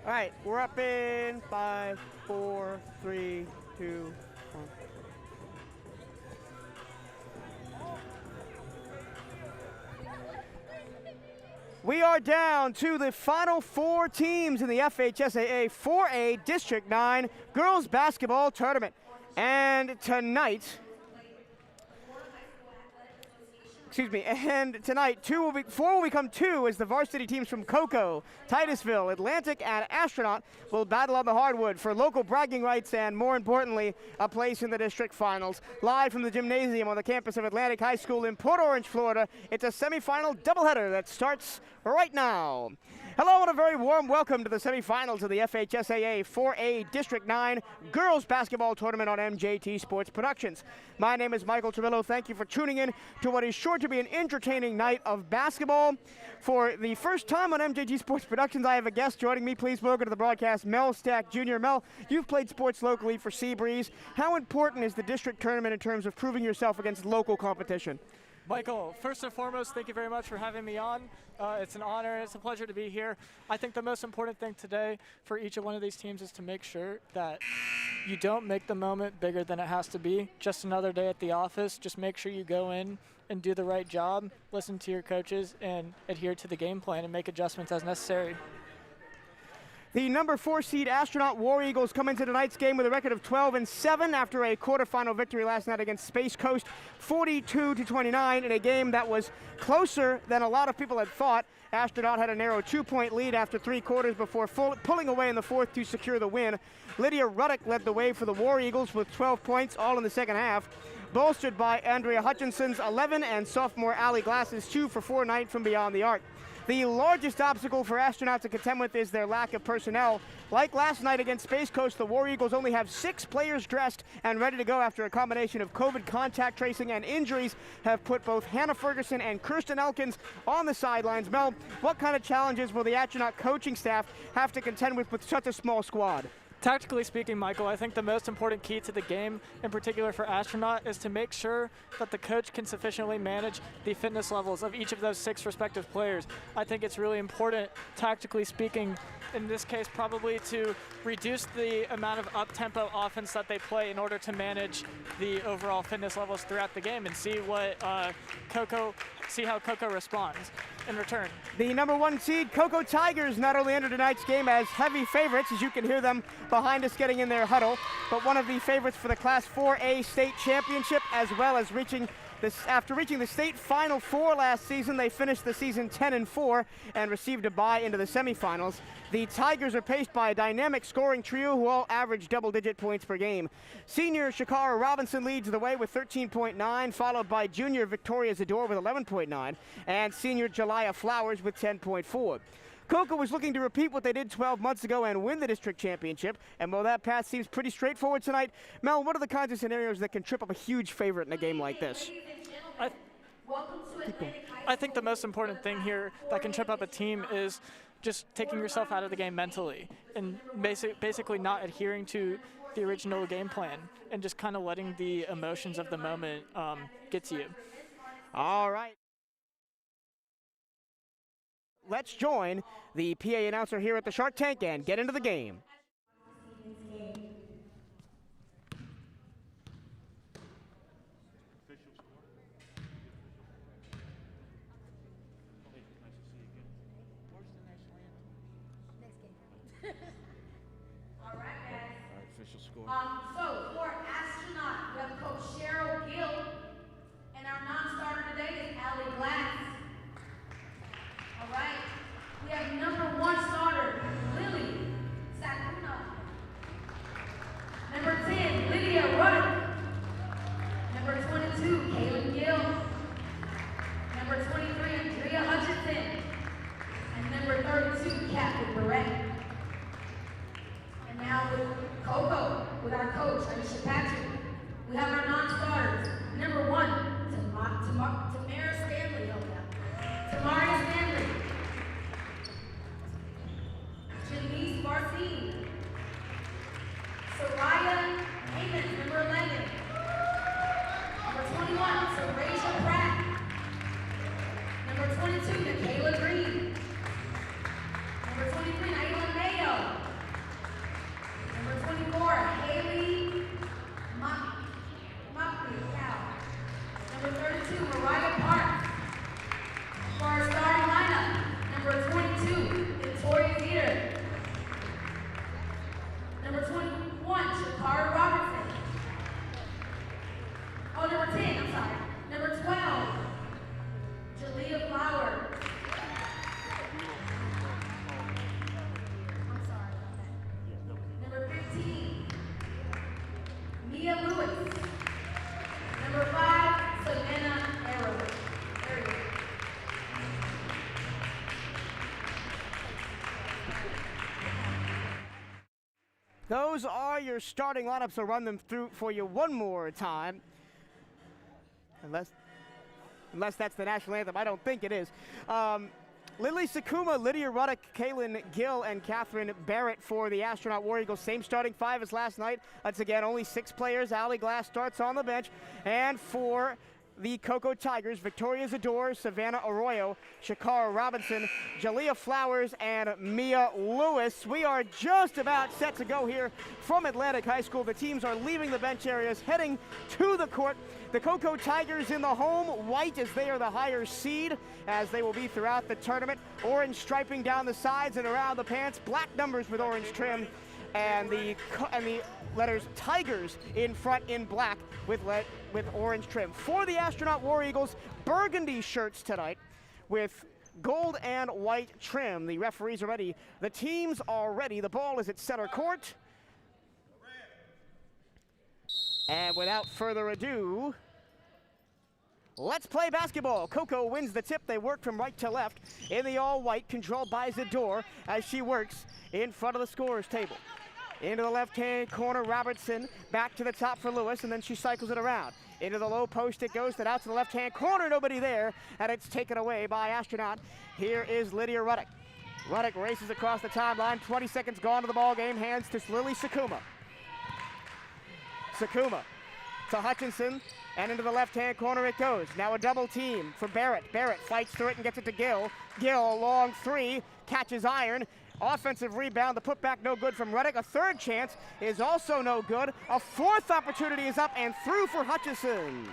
All right, we're up in 5, 4, 3, 2, 1. We are down to the final 4 teams in the FHSAA 4A District 9 Girls Basketball Tournament. And tonight, tonight 4 will become 2 as the varsity teams from Cocoa, Titusville, Atlantic, and Astronaut will battle on the hardwood for local bragging rights and, more importantly, a place in the district finals. Live from the gymnasium on the campus of Atlantic High School in Port Orange, Florida, it's a semifinal doubleheader that starts right now. Hello and a very warm welcome to the semifinals of the FHSAA 4A District 9 Girls Basketball Tournament on MJT Sports Productions. My name is Michael Trevillo. Thank you for tuning in to what is sure to be an entertaining night of basketball. For the first time on MJT Sports Productions, I have a guest joining me. Please welcome to the broadcast, Mel Stack Jr. Mel, you've played sports locally for Seabreeze. How important is the district tournament in terms of proving yourself against local competition? Michael, first and foremost, thank you very much for having me on. It's an honor. It's a pleasure to be here. I think the most important thing today for each one of these teams is to make sure that you don't make the moment bigger than it has to be. Just another day at the office. Just make sure you go in and do the right job, listen to your coaches, and adhere to the game plan and make adjustments as necessary. The number 4 seed Astronaut War Eagles come into tonight's game with a record of 12-7 after a quarterfinal victory last night against Space Coast, 42-29, in a game that was closer than a lot of people had thought. Astronaut had a narrow 2-point lead after 3 quarters before pulling away in the 4th to secure the win. Lydia Ruddock led the way for the War Eagles with 12 points, all in the second half, bolstered by Andrea Hutchinson's 11 and sophomore Allie Glass's 2 for 4 night from beyond the arc. The largest obstacle for Astronauts to contend with is their lack of personnel. Like last night against Space Coast, the War Eagles only have 6 players dressed and ready to go after a combination of COVID contact tracing and injuries have put both Hannah Ferguson and Kirsten Elkins on the sidelines. Mel, what kind of challenges will the Astronaut coaching staff have to contend with such a small squad? Tactically speaking, Michael, I think the most important key to the game, in particular for Astronaut, is to make sure that the coach can sufficiently manage the fitness levels of each of those 6 respective players. I think it's really important, tactically speaking, in this case probably to reduce the amount of up-tempo offense that they play in order to manage the overall fitness levels throughout the game and see how Cocoa responds in return. The number 1 seed Cocoa Tigers not only entered tonight's game as heavy favorites, as you can hear them behind us getting in their huddle, but one of the favorites for the Class 4A state championship, as well as after reaching the state Final 4 last season. They finished the season 10-4 and received a bye into the semifinals. The Tigers are paced by a dynamic scoring trio who all average double-digit points per game. Senior Shakara Robinson leads the way with 13.9, followed by junior Victoria Zador with 11.9, and senior Jelaya Flowers with 10.4. Cocoa was looking to repeat what they did 12 months ago and win the district championship, and while that path seems pretty straightforward tonight, Mel, what are the kinds of scenarios that can trip up a huge favorite in a game like this? I think the most important thing here that can trip up a team is just taking yourself out of the game mentally and basically not adhering to the original game plan and just kind of letting the emotions of the moment get to you. All right. Let's join the PA announcer here at the Shark Tank and get into the game. All right, guys. Official score. So for Astronaut, we have Coach Cheryl Gill, and our non-starter today is Allie Glass. All right. We have number 1 starter, Lily Sakuna. Number 10, Lydia Ruddock. Number 22, Kaylin Gill. Number 23, Andrea Hutchinson. And number 32, Captain Barrett. And now with Cocoa, with our coach, Aisha Patrick, we have our non-starters. Number 1, Tamara Stanley, Tamara Stanley. Janice Barcine. Soraya Amos, number 11. Number 21, Sarasia Pratt. Number 22, Nikayla Green. Number 23, Naila Mayo. Those are your starting lineups. I'll run them through for you one more time. Unless that's the national anthem. I don't think it is. Lily Sakuma, Lydia Ruddock, Kaylin Gill, and Catherine Barrett for the Astronaut War Eagles. Same starting five as last night. Once again, only 6 players. Allie Glass starts on the bench. And for the Cocoa Tigers, Victoria Zador, Savannah Arroyo, Shakara Robinson, Jalea Flowers, and Mia Lewis. We are just about set to go here from Atlantic High School. The teams are leaving the bench areas, heading to the court. The Cocoa Tigers in the home white as they are the higher seed, as they will be throughout the tournament. Orange striping down the sides and around the pants, black numbers with orange trim, and the letters Tigers in front in black with orange trim. For the Astronaut War Eagles, burgundy shirts tonight with gold and white trim. The referees are ready. The teams are ready. The ball is at center court. And without further ado, let's play basketball. Cocoa wins the tip. They work from right to left in the all-white, controlled by Zador as she works in front of the scorer's table. Into the left-hand corner, Robertson, back to the top for Lewis, and then she cycles it around. Into the low post it goes, then out to the left-hand corner, nobody there, and it's taken away by Astronaut. Here is Lydia Ruddock. Ruddock races across the timeline, 20 seconds gone to the ball game, hands to Lily Sakuma. Sakuma to Hutchinson, and into the left-hand corner it goes. Now a double team for Barrett. Barrett fights through it and gets it to Gill. Gill, a long three, catches iron. Offensive rebound, the putback no good from Ruddock. A third chance is also no good. A fourth opportunity is up and through for Hutchinson.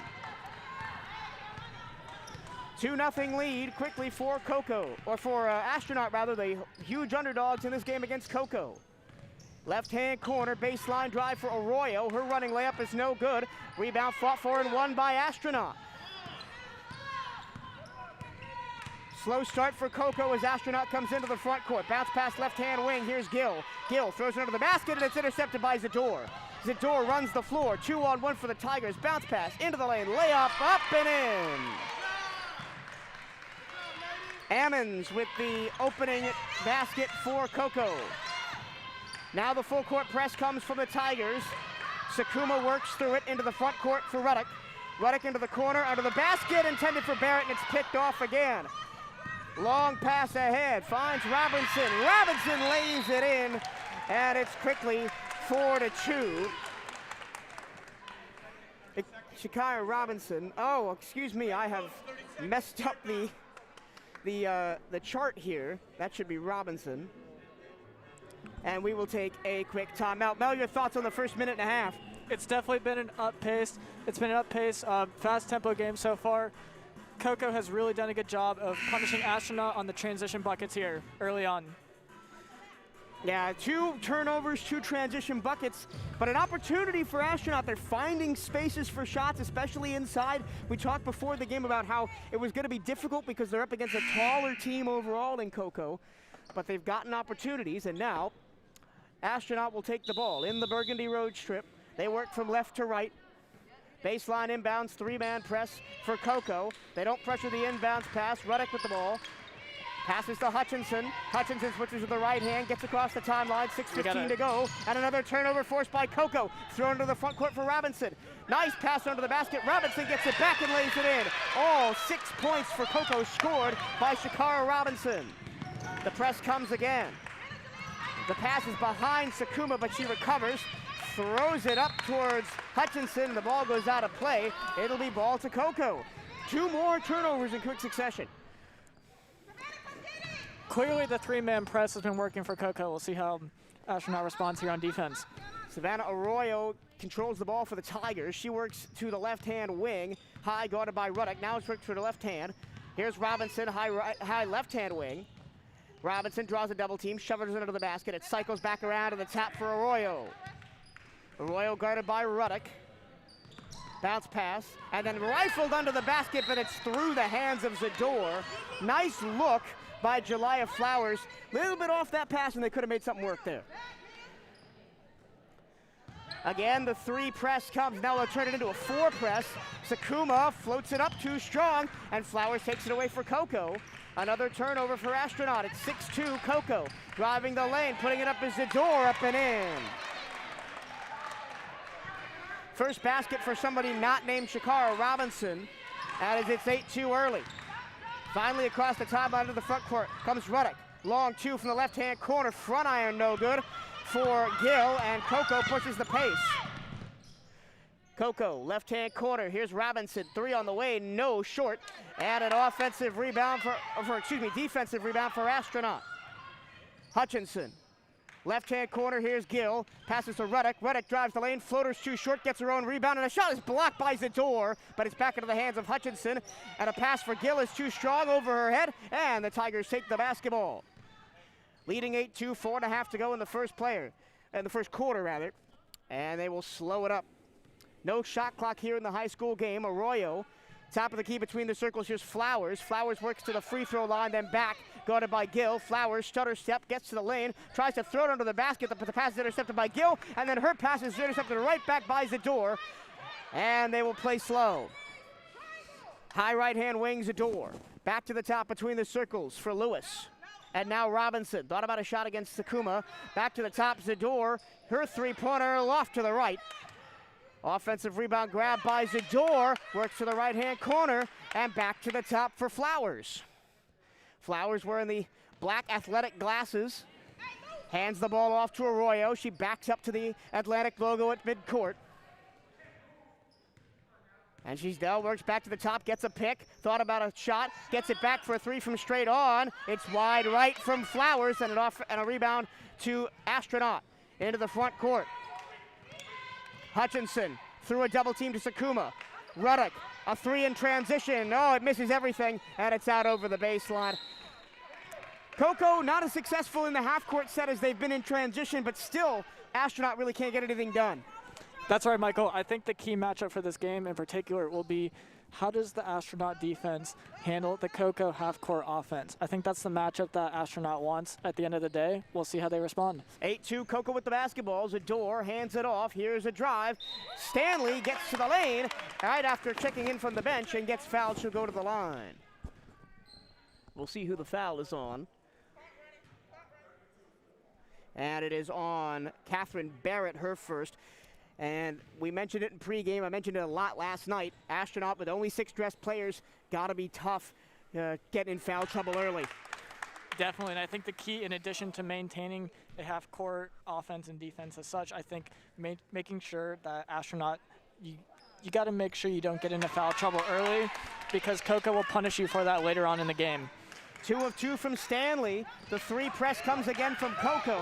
2-0 lead quickly for Cocoa, or for Astronaut rather, the huge underdogs in this game against Cocoa. Left-hand corner, baseline drive for Arroyo. Her running layup is no good. Rebound fought for and won by Astronaut. Slow start for Cocoa as Astronaut comes into the front court. Bounce pass left-hand wing. Here's Gill. Gill throws it under the basket, and it's intercepted by Zador. Zador runs the floor. 2-on-1 for the Tigers. Bounce pass into the lane. Layup up and in. Ammons with the opening basket for Cocoa. Now the full court press comes from the Tigers. Sakuma works through it into the front court for Ruddock. Ruddock into the corner, under the basket, intended for Barrett, and it's picked off again. Long pass ahead, finds Robinson. Robinson lays it in, and it's quickly 4-2. Shakira Robinson. Oh, excuse me, I have messed up the chart here. That should be Robinson. And we will take a quick timeout. Mel, your thoughts on the first minute and a half? It's definitely been an up-paced, fast tempo game so far. Cocoa has really done a good job of punishing Astronaut on the transition buckets here early on. Yeah, 2 turnovers, 2 transition buckets, but an opportunity for Astronaut. They're finding spaces for shots, especially inside. We talked before the game about how it was going to be difficult because they're up against a taller team overall than Cocoa, but they've gotten opportunities, and now Astronaut will take the ball in the Burgundy Road strip. They work from left to right. Baseline inbounds, 3-man press for Cocoa. They don't pressure the inbounds pass. Ruddock with the ball. Passes to Hutchinson. Hutchinson switches with the right hand, gets across the timeline, 6:15 to go. And another turnover forced by Cocoa. Thrown to the front court for Robinson. Nice pass under the basket. Robinson gets it back and lays it in. All 6 points for Cocoa scored by Shakara Robinson. The press comes again. The pass is behind Sakuma, but she recovers. Throws it up towards Hutchinson. The ball goes out of play. It'll be ball to Cocoa. 2 more turnovers in quick succession. Clearly the 3-man press has been working for Cocoa. We'll see how Astronaut responds here on defense. Savannah Arroyo controls the ball for the Tigers. She works to the left-hand wing. High guarded by Ruddock. Now it's worked to the left hand. Here's Robinson, high left-hand wing. Robinson draws a double team, shoves it into the basket. It cycles back around to the tap for Arroyo. Arroyo guarded by Ruddock. Bounce pass, and then rifled under the basket, but it's through the hands of Zador. Nice look by Jalea Flowers. Little bit off that pass, and they could have made something work there. Again, the 3 press comes. Now they'll turn it into a 4 press. Sakuma floats it up too strong, and Flowers takes it away for Cocoa. Another turnover for Astronaut. It's 6-2 Cocoa. Driving the lane, putting it up as Zador, up and in. First basket for somebody not named Shakara Robinson, as it's 8-2 early. Finally across the timeline to the front court comes Ruddock. Long two from the left-hand corner, front iron no good for Gill, and Cocoa pushes the pace. Cocoa, left-hand corner, here's Robinson, three on the way, no, short, and an defensive rebound for Astronaut. Hutchinson, left-hand corner, here's Gill, passes to Ruddock, Ruddock drives the lane, floater's too short, gets her own rebound, and a shot is blocked by Zador, but it's back into the hands of Hutchinson, and a pass for Gill is too strong over her head, and the Tigers take the basketball. Leading 8-2, 4.5 to go in the first quarter, and they will slow it up. No shot clock here in the high school game. Arroyo, top of the key between the circles. Here's Flowers. Flowers works to the free throw line, then back, guarded by Gill. Flowers, stutter step, gets to the lane, tries to throw it under the basket, but the pass is intercepted by Gill, and then her pass is intercepted right back by Zador, and they will play slow. High right-hand wing, Zador. Back to the top between the circles for Lewis. And now Robinson, thought about a shot against Sakuma. Back to the top, Zador. Her three-pointer loft to the right. Offensive rebound grab by Zador, works to the right-hand corner, and back to the top for Flowers. Flowers wearing the black athletic glasses, hands the ball off to Arroyo. She backs up to the Atlantic logo at midcourt. And she's down, works back to the top, gets a pick, thought about a shot, gets it back for a three from straight on. It's wide right from Flowers, and a rebound to Astronaut into the front court. Hutchinson threw a double team to Sakuma. Ruddock, a three in transition. Oh, it misses everything, and it's out over the baseline. Cocoa not as successful in the half-court set as they've been in transition, but still, Astronaut really can't get anything done. That's right, Michael. I think the key matchup for this game in particular will be how does the Astronaut defense handle the Cocoa half-court offense? I think that's the matchup that Astronaut wants at the end of the day. We'll see how they respond. 8-2, Cocoa with the basketball. Zador hands it off. Here's a drive. Stanley gets to the lane right after checking in from the bench and gets fouled. She'll go to the line. We'll see who the foul is on. And it is on Catherine Barrett, her first. And we mentioned it in pregame. I mentioned it a lot last night. Astronaut with only 6 dressed players. Got to be tough getting in foul trouble early. Definitely, and I think the key, in addition to maintaining a half-court offense and defense as such, I think making sure that Astronaut, you got to make sure you don't get into foul trouble early, because Cocoa will punish you for that later on in the game. 2 of 2 from Stanley. The three press comes again from Cocoa.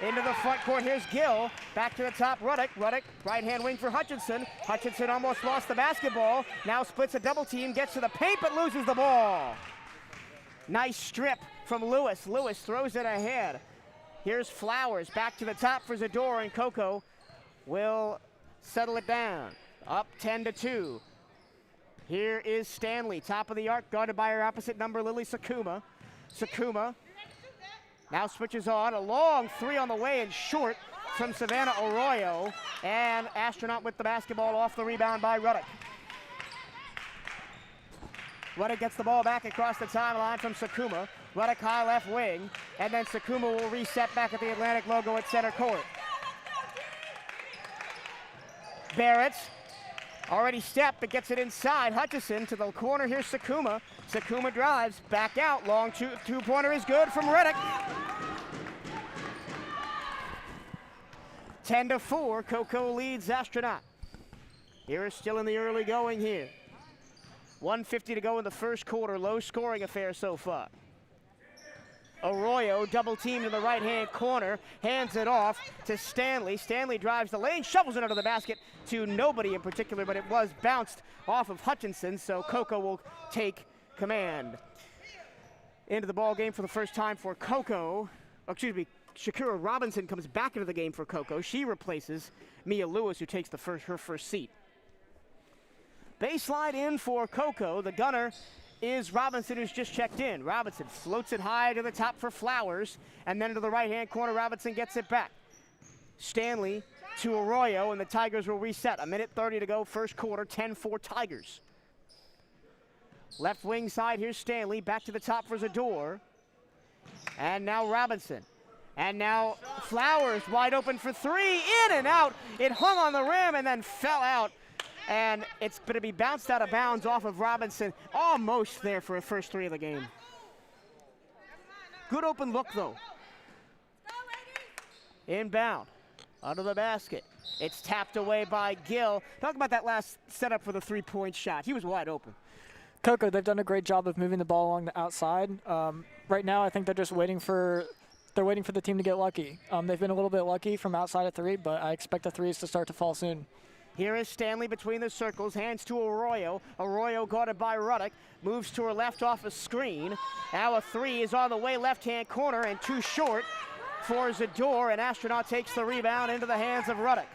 Into the front court, here's Gill. Back to the top, Ruddock. Ruddock, right-hand wing for Hutchinson. Hutchinson almost lost the basketball. Now splits a double team, gets to the paint, but loses the ball. Nice strip from Lewis. Lewis throws it ahead. Here's Flowers, back to the top for Zador, and Cocoa will settle it down. Up 10-2. Here is Stanley, top of the arc, guarded by her opposite number, Lily Sakuma. Sakuma now switches on, a long three on the way and short from Savannah Arroyo, and Astronaut with the basketball off the rebound by Ruddock. Ruddock gets the ball back across the timeline from Sakuma. Ruddock high left wing, and then Sakuma will reset back at the Atlantic logo at center court. Barrett already stepped, but gets it inside. Hutchison to the corner. Here's Sakuma. Sakuma drives, back out. Long two-pointer is good from Ruddock. 10-4, Cocoa leads Astronaut. Here is still in the early going here. 1:50 to go in the first quarter. Low scoring affair so far. Arroyo double teamed in the right-hand corner, hands it off to Stanley. Stanley drives the lane, shovels it under the basket to nobody in particular, but it was bounced off of Hutchinson, so Cocoa will take command. Into the ball game for the first time for Cocoa. Shakira Robinson comes back into the game for Cocoa. She replaces Mia Lewis, who takes her first seat. Baseline in for Cocoa. The gunner is Robinson, who's just checked in. Robinson floats it high to the top for Flowers, and then to the right-hand corner, Robinson gets it back. Stanley to Arroyo, and the Tigers will reset. 1:30 to go, first quarter, 10-4 Tigers. Left wing side, here's Stanley, back to the top for Zador. And now Robinson. And now Flowers wide open for three, in and out. It hung on the rim and then fell out. And it's going to be bounced out of bounds off of Robinson. Almost there for the first three of the game. Good open look though. Inbound, under the basket. It's tapped away by Gill. Talk about that last setup for the three-point shot. He was wide open. Cocoa, they've done a great job of moving the ball along the outside. Right now, I think they're just waiting for the team to get lucky. They've been a little bit lucky from outside of three, but I expect the threes to start to fall soon. Here is Stanley between the circles, hands to Arroyo. Arroyo guarded by Ruddock, moves to her left off a screen. Now a three is on the way, left-hand corner, and too short for Zador, and Astronaut takes the rebound into the hands of Ruddock.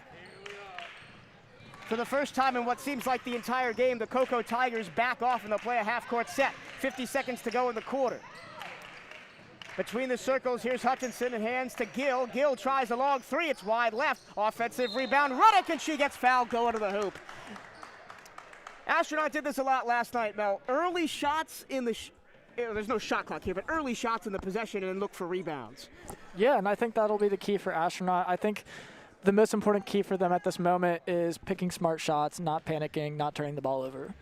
For the first time in what seems like the entire game, the Cocoa Tigers back off and they'll play a half-court set. 50 seconds to go in the quarter. Between the circles, here's Hutchinson and hands to Gill. Gill tries a long three, it's wide left. Offensive rebound, Ruddock, and she gets fouled going to the hoop. Astronaut did this a lot last night, Mel. Early shots in the, there's no shot clock here, but early shots in the possession and look for rebounds. Yeah, and I think that'll be the key for Astronaut. I think the most important key for them at this moment is picking smart shots, not panicking, not turning the ball over.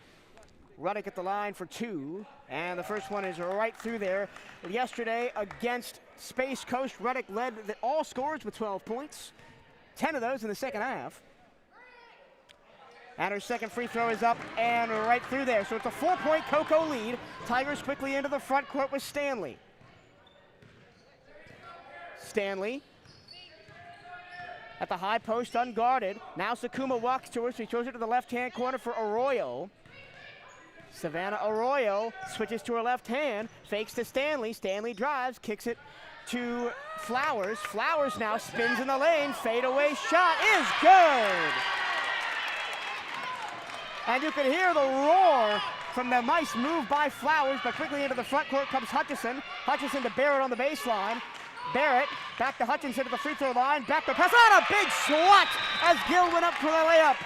Ruddock at the line for two, and the first one is right through there. Yesterday against Space Coast, Ruddock led all scorers with 12 points, 10 of those in the second half. And her second free throw is up and right through there. So it's a 4-point Cocoa lead. Tigers quickly into the front court with Stanley. Stanley at the high post, unguarded. Now Sakuma walks to her, so he throws it to the left-hand corner for Arroyo. Savannah Arroyo switches to her left hand, fakes to Stanley. Stanley drives, kicks it to Flowers. Flowers now spins in the lane. Fadeaway shot is good. And you can hear the roar from the nice move by Flowers, but quickly into the front court comes Hutchison. Hutchison to Barrett on the baseline. Barrett back to Hutchinson to the free throw line. Back to pass. On a big swat as Gill went up for the layup.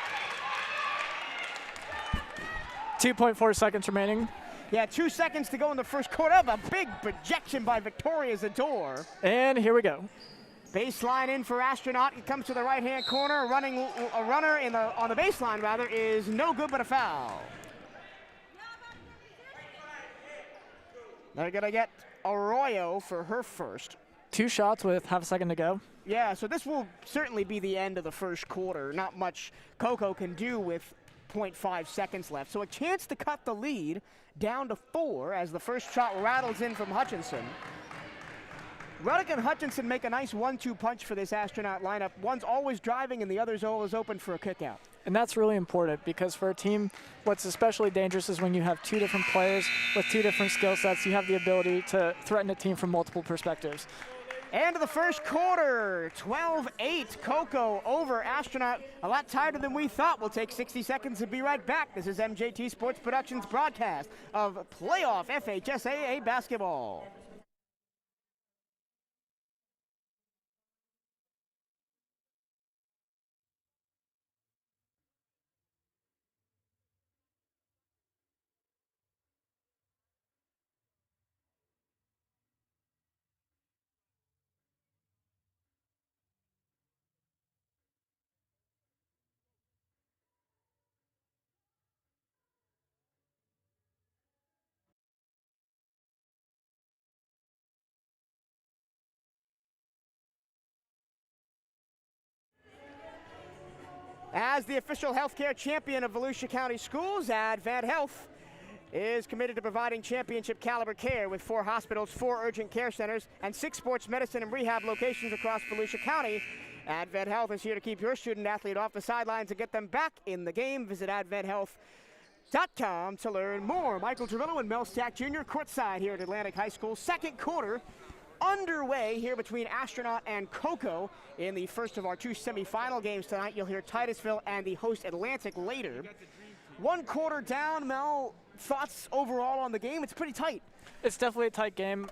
2.4 seconds remaining. Yeah, 2 seconds to go in the first quarter. A big projection by Victoria Zador. And here we go. Baseline in for Astronaut. It comes to the right-hand corner. A runner on the baseline rather is no good but a foul. They're gonna get Arroyo for her first. 2 shots with half a second to go. Yeah, so this will certainly be the end of the first quarter. Not much Cocoa can do with 0.5 seconds left. So a chance to cut the lead down to 4 as the first shot rattles in from Hutchinson. Ruddock and Hutchinson make a nice 1-2 punch for this Astronaut lineup. One's always driving and the other's always open for a kickout. And that's really important because for a team, what's especially dangerous is when you have 2 different players with 2 different skill sets, you have the ability to threaten a team from multiple perspectives. End of the first quarter, 12-8, Cocoa over Astronaut. A lot tighter than we thought. We'll take 60 seconds and be right back. This is MJT Sports Productions broadcast of playoff FHSAA basketball. As the official healthcare champion of Volusia County Schools, Advent Health is committed to providing championship caliber care with 4 hospitals, 4 urgent care centers, and 6 sports medicine and rehab locations across Volusia County. Advent Health is here to keep your student athlete off the sidelines and get them back in the game. Visit adventhealth.com to learn more. Michael Trevillo and Mel Stack Jr. courtside here at Atlantic High School. Second quarter underway here between Astronaut and Cocoa in the first of our 2 semifinal games tonight. You'll hear Titusville and the host Atlantic later. 1 quarter down, Mel, thoughts overall on the game? It's pretty tight. It's definitely a tight game.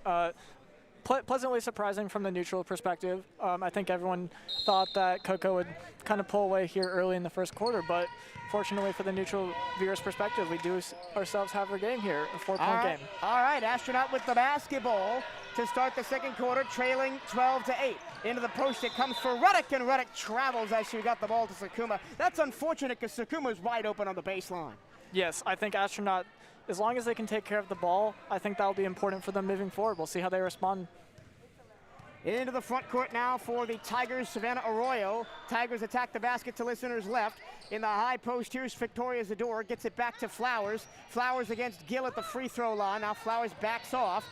pleasantly surprising from the neutral perspective. I think everyone thought that Cocoa would kind of pull away here early in the first quarter, but fortunately for the neutral viewers' perspective, we do ourselves have our game here, a 4-point game. All right, Astronaut with the basketball to start the second quarter, trailing 12-8. Into the post it comes for Ruddock, and Ruddock travels as she got the ball to Sakuma. That's unfortunate because Sakuma's wide open on the baseline. Yes, I think Astronaut, as long as they can take care of the ball, I think that'll be important for them moving forward. We'll see how they respond. Into the front court now for the Tigers, Savannah Arroyo. Tigers attack the basket to listeners left. In the high post, here's Victoria Zador, gets it back to Flowers. Flowers against Gill at the free throw line. Now Flowers backs off.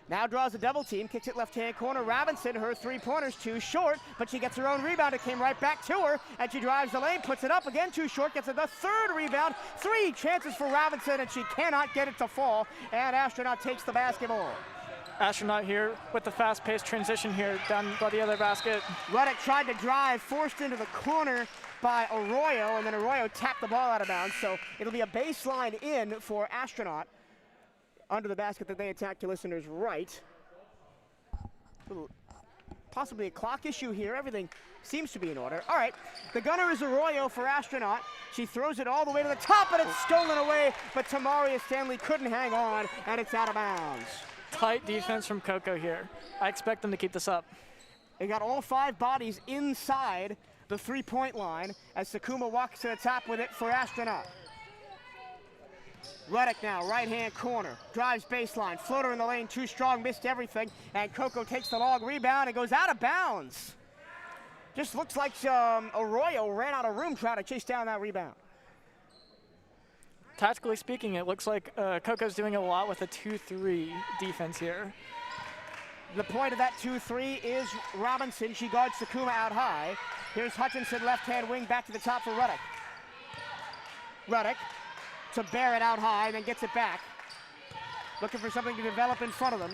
Now draws a double team, kicks it left-hand corner. Robinson, her three-pointer's too short, but she gets her own rebound. It came right back to her, and she drives the lane, puts it up again, too short, gets it the third rebound. 3 chances for Robinson, and she cannot get it to fall, and Astronaut takes the basketball. Astronaut here with the fast-paced transition here down by the other basket. Ruddock tried to drive, forced into the corner by Arroyo, and then Arroyo tapped the ball out of bounds, so it'll be a baseline in for Astronaut. Under the basket that they attack to listeners right. Possibly a clock issue here. Everything seems to be in order. All right, the gunner is Arroyo for Astronaut. She throws it all the way to the top, and it's stolen away, but Tamaria Stanley couldn't hang on, and it's out of bounds. Tight defense from Cocoa here. I expect them to keep this up. They got all 5 bodies inside the 3-point line as Sakuma walks to the top with it for Astronaut. Ruddock now, right-hand corner, drives baseline, floater in the lane, too strong, missed everything, and Cocoa takes the long rebound and goes out of bounds. Just looks like Arroyo ran out of room trying to chase down that rebound. Tactically speaking, it looks like Cocoa's doing a lot with a 2-3 defense here. The point of that 2-3 is Robinson. She guards Sakuma out high. Here's Hutchinson, left-hand wing, back to the top for Ruddock. Ruddock to Barrett out high, and then gets it back. Looking for something to develop in front of them.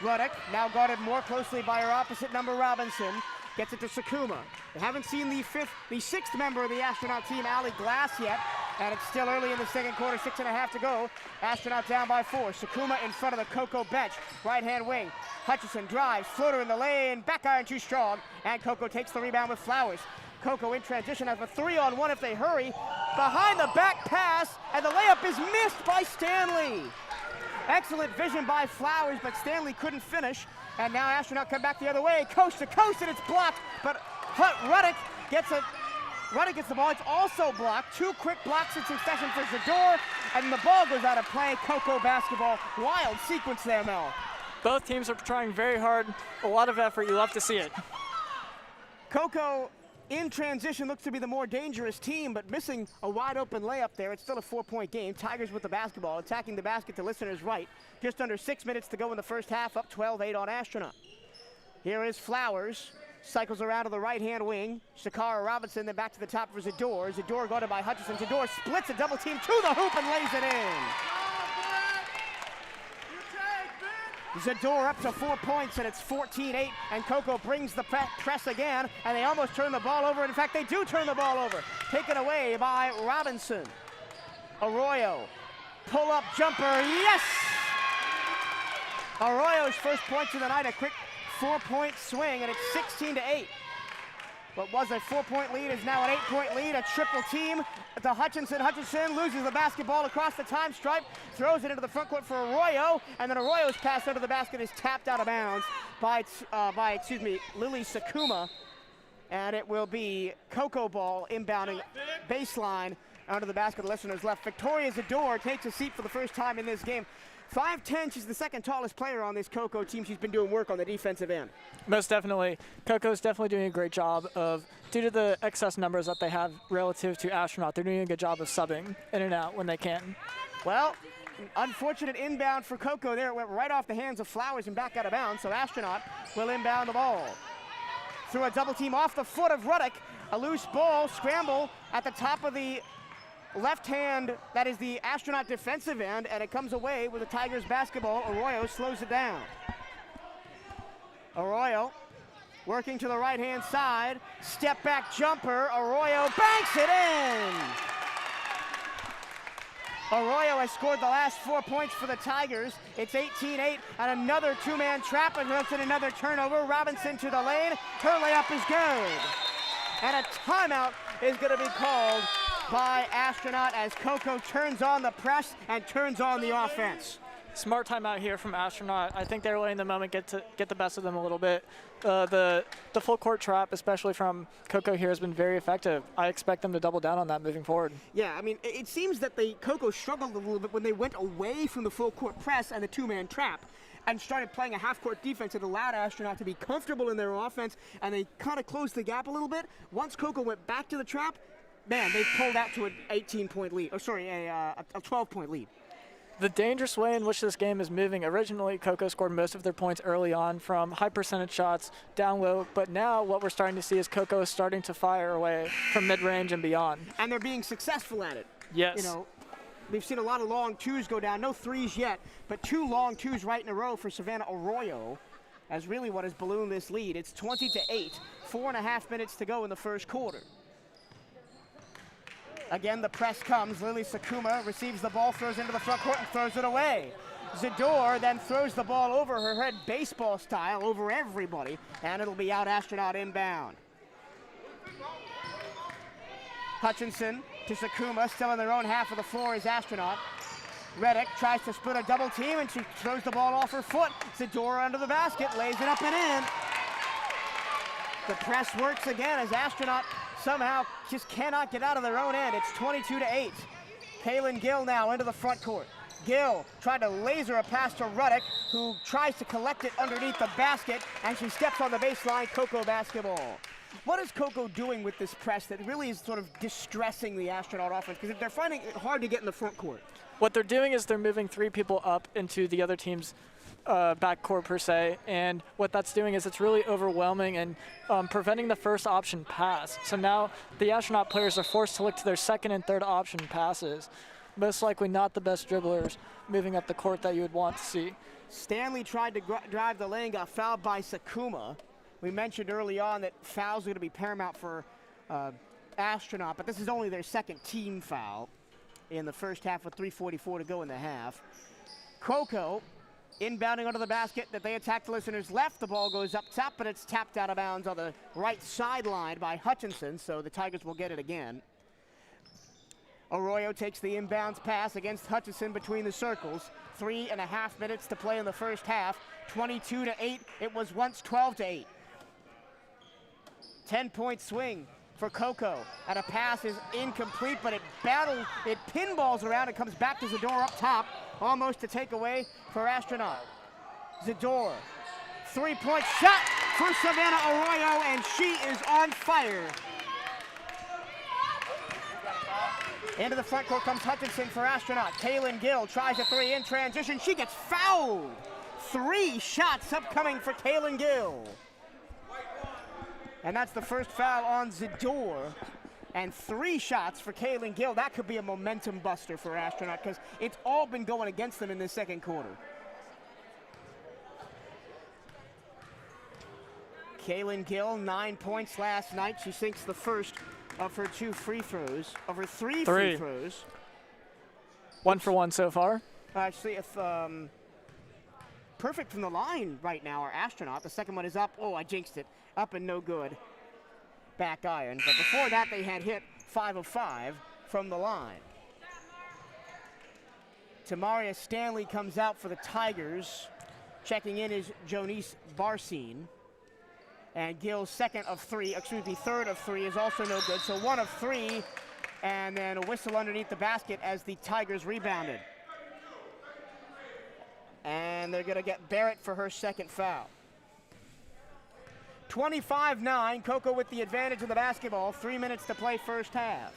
Ruddock, now guarded more closely by her opposite number, Robinson. Gets it to Sakuma. They haven't seen the sixth member of the Astronaut team, Allie Glass, yet, and it's still early in the second quarter, 6.5 to go. Astronaut down by 4. Sakuma in front of the Cocoa bench, right-hand wing. Hutchinson drives, floater in the lane, back iron too strong, and Cocoa takes the rebound with Flowers. Cocoa in transition has a 3-on-1 if they hurry. Behind the back pass, and the layup is missed by Stanley. Excellent vision by Flowers, but Stanley couldn't finish. And now Astronaut come back the other way, coast to coast, and it's blocked. But Ruddock gets the ball. It's also blocked. 2 quick blocks in succession for Zador, and the ball goes out of play. Cocoa basketball. Wild sequence there, Mel. Both teams are trying very hard. A lot of effort. You love to see it. Cocoa in transition looks to be the more dangerous team, but missing a wide open layup there. It's still a 4-point game. Tigers with the basketball, attacking the basket to listeners right. Just under 6 minutes to go in the first half, up 12-8 on Astronaut. Here is Flowers, cycles around to the right-hand wing. Shakara Robinson, then back to the top for Zador. Zador guarded by Hutchinson. Zador splits a double team to the hoop and lays it in. Zador up to 4 points, and it's 14-8, and Cocoa brings the press again, and they almost turn the ball over. In fact, they do turn the ball over. Taken away by Robinson. Arroyo, pull-up jumper, yes! Arroyo's first points of the night, a quick 4-point swing, and it's 16-8. What was a 4-point lead is now an 8-point lead, a triple team to Hutchinson. Hutchinson loses the basketball across the time stripe, throws it into the front court for Arroyo, and then Arroyo's pass under the basket is tapped out of bounds by Lily Sakuma, and it will be Cocoa ball inbounding baseline under the basket. The listeners left. Victoria Zador takes a seat for the first time in this game. 5'10", she's the second tallest player on this Cocoa team. She's been doing work on the defensive end. Most definitely. Cocoa's definitely doing a great job of, due to the excess numbers that they have relative to Astronaut, they're doing a good job of subbing in and out when they can. Well, unfortunate inbound for Cocoa there. It went right off the hands of Flowers and back out of bounds, so Astronaut will inbound the ball. Through a double team off the foot of Ruddock, a loose ball, scramble at the top of the left hand, that is the Astronaut defensive end, and it comes away with the Tigers basketball. Arroyo slows it down. Arroyo working to the right-hand side, step back jumper, Arroyo banks it in! Arroyo has scored the last 4 points for the Tigers. It's 18-8, and another two-man trap, and results in another turnover. Robinson to the lane. Her layup is good. And a timeout is going to be called by Astronaut as Cocoa turns on the press and turns on the offense. Smart timeout here from Astronaut. I think they're letting the moment get the best of them a little bit. The full court trap, especially from Cocoa here, has been very effective. I expect them to double down on that moving forward. Yeah, I mean, it seems that Cocoa struggled a little bit when they went away from the full court press and the two-man trap and started playing a half-court defense that allowed Astronaut to be comfortable in their offense, and they kind of closed the gap a little bit. Once Cocoa went back to the trap, man, they pulled out to an 18-point lead. Oh, sorry, a 12-point lead. The dangerous way in which this game is moving, originally Cocoa scored most of their points early on from high percentage shots down low, but now what we're starting to see is Cocoa is starting to fire away from mid-range and beyond. And they're being successful at it. Yes. You know, we've seen a lot of long twos go down, no threes yet, but 2 long twos right in a row for Savannah Arroyo as really what has ballooned this lead. It's 20-8, 4.5 minutes to go in the first quarter. Again, the press comes. Lily Sakuma receives the ball, throws into the front court, and throws it away. Zador then throws the ball over her head, baseball style, over everybody, and it'll be out Astronaut inbound. Hutchinson to Sakuma, still in their own half of the floor is Astronaut. Reddick tries to split a double team, and she throws the ball off her foot. Zador under the basket, lays it up and in. The press works again as Astronaut somehow just cannot get out of their own end. It's 22-8. Kaylin Gill now into the front court. Gill tried to laser a pass to Ruddick, who tries to collect it underneath the basket, and she steps on the baseline. Cocoa basketball. What is Cocoa doing with this press that really is sort of distressing the Astronaut offense? Because they're finding it hard to get in the front court. What they're doing is they're moving 3 people up into the other team's backcourt per se, and what that's doing is it's really overwhelming and preventing the first option pass. So now the Astronaut players are forced to look to their second and third option passes. Most likely not the best dribblers moving up the court that you would want to see. Stanley tried to drive the lane, got fouled by Sakuma. We mentioned early on that fouls are going to be paramount for Astronaut, but this is only their second team foul in the first half with 3:44 to go in the half. Cocoa inbounding under the basket that they attack the listeners left. The ball goes up top, but it's tapped out of bounds on the right sideline by Hutchinson, so the Tigers will get it again. Arroyo takes the inbounds pass against Hutchinson between the circles. 3.5 minutes to play in the first half. 22-8. It was once 12-8. 10-point swing for Cocoa, and a pass is incomplete, but it pinballs around and comes back to Zador up top, almost a takeaway for Astronaut. Zador, 3-point shot for Savannah Arroyo, and she is on fire. Into the front court comes Hutchinson for Astronaut. Kaylin Gill tries a 3 in transition. She gets fouled. 3 shots upcoming for Kaylin Gill. And that's the first foul on Zador. And 3 shots for Kaylin Gill. That could be a momentum buster for Astronaut because it's all been going against them in this second quarter. Kaylin Gill, 9 points last night. She sinks the first of her 2 free throws, of her 3 free throws. 1 for 1 so far. Actually, if perfect from the line right now are Astronaut. The second one is up. Oh, I jinxed it. Up and no good. Back iron. But before that, they had hit 5 of 5 from the line. Tamaria Stanley comes out for the Tigers. Checking in is Jonice Barcine. And Gill's third of 3 is also no good. So 1 of 3, and then a whistle underneath the basket as the Tigers rebounded. And they're gonna get Barrett for her second foul. 25-9, Cocoa with the advantage of the basketball. 3 minutes to play first half.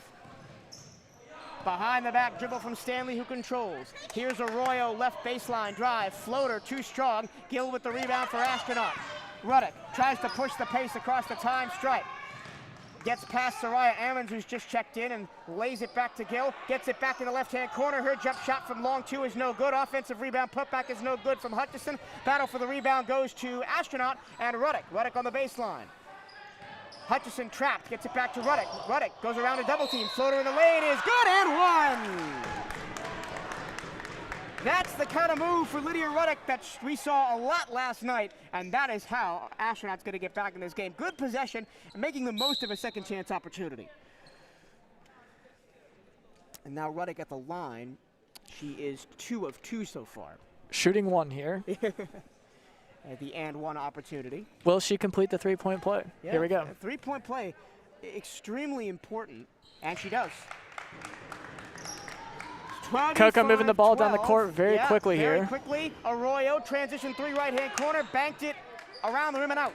Behind the back dribble from Stanley, who controls. Here's Arroyo, left baseline drive, floater, too strong. Gill with the rebound for Astronaut. Ruddick tries to push the pace across the time stripe. Gets past Soraya Ammons, who's just checked in, and lays it back to Gill. Gets it back in the left-hand corner. Her jump shot from long 2 is no good. Offensive rebound putback is no good from Hutchison. Battle for the rebound goes to Astronaut and Ruddick. Ruddick on the baseline. Hutchison trapped, gets it back to Ruddick. Ruddick goes around a double team. Floater in the lane is good and 1. That's the kind of move for Lydia Ruddock that we saw a lot last night, and that is how Astronaut's going to get back in this game. Good possession and making the most of a second chance opportunity. And now Ruddock at the line. She is 2 of 2 so far. Shooting 1 here. At the and 1 opportunity. Will she complete the 3-point play? Yeah, Here we go. 3-point play, extremely important, and she does. Cocoa moving the ball down the court very quickly here. Very quickly. Arroyo, transition 3 right-hand corner, banked it around the rim and out.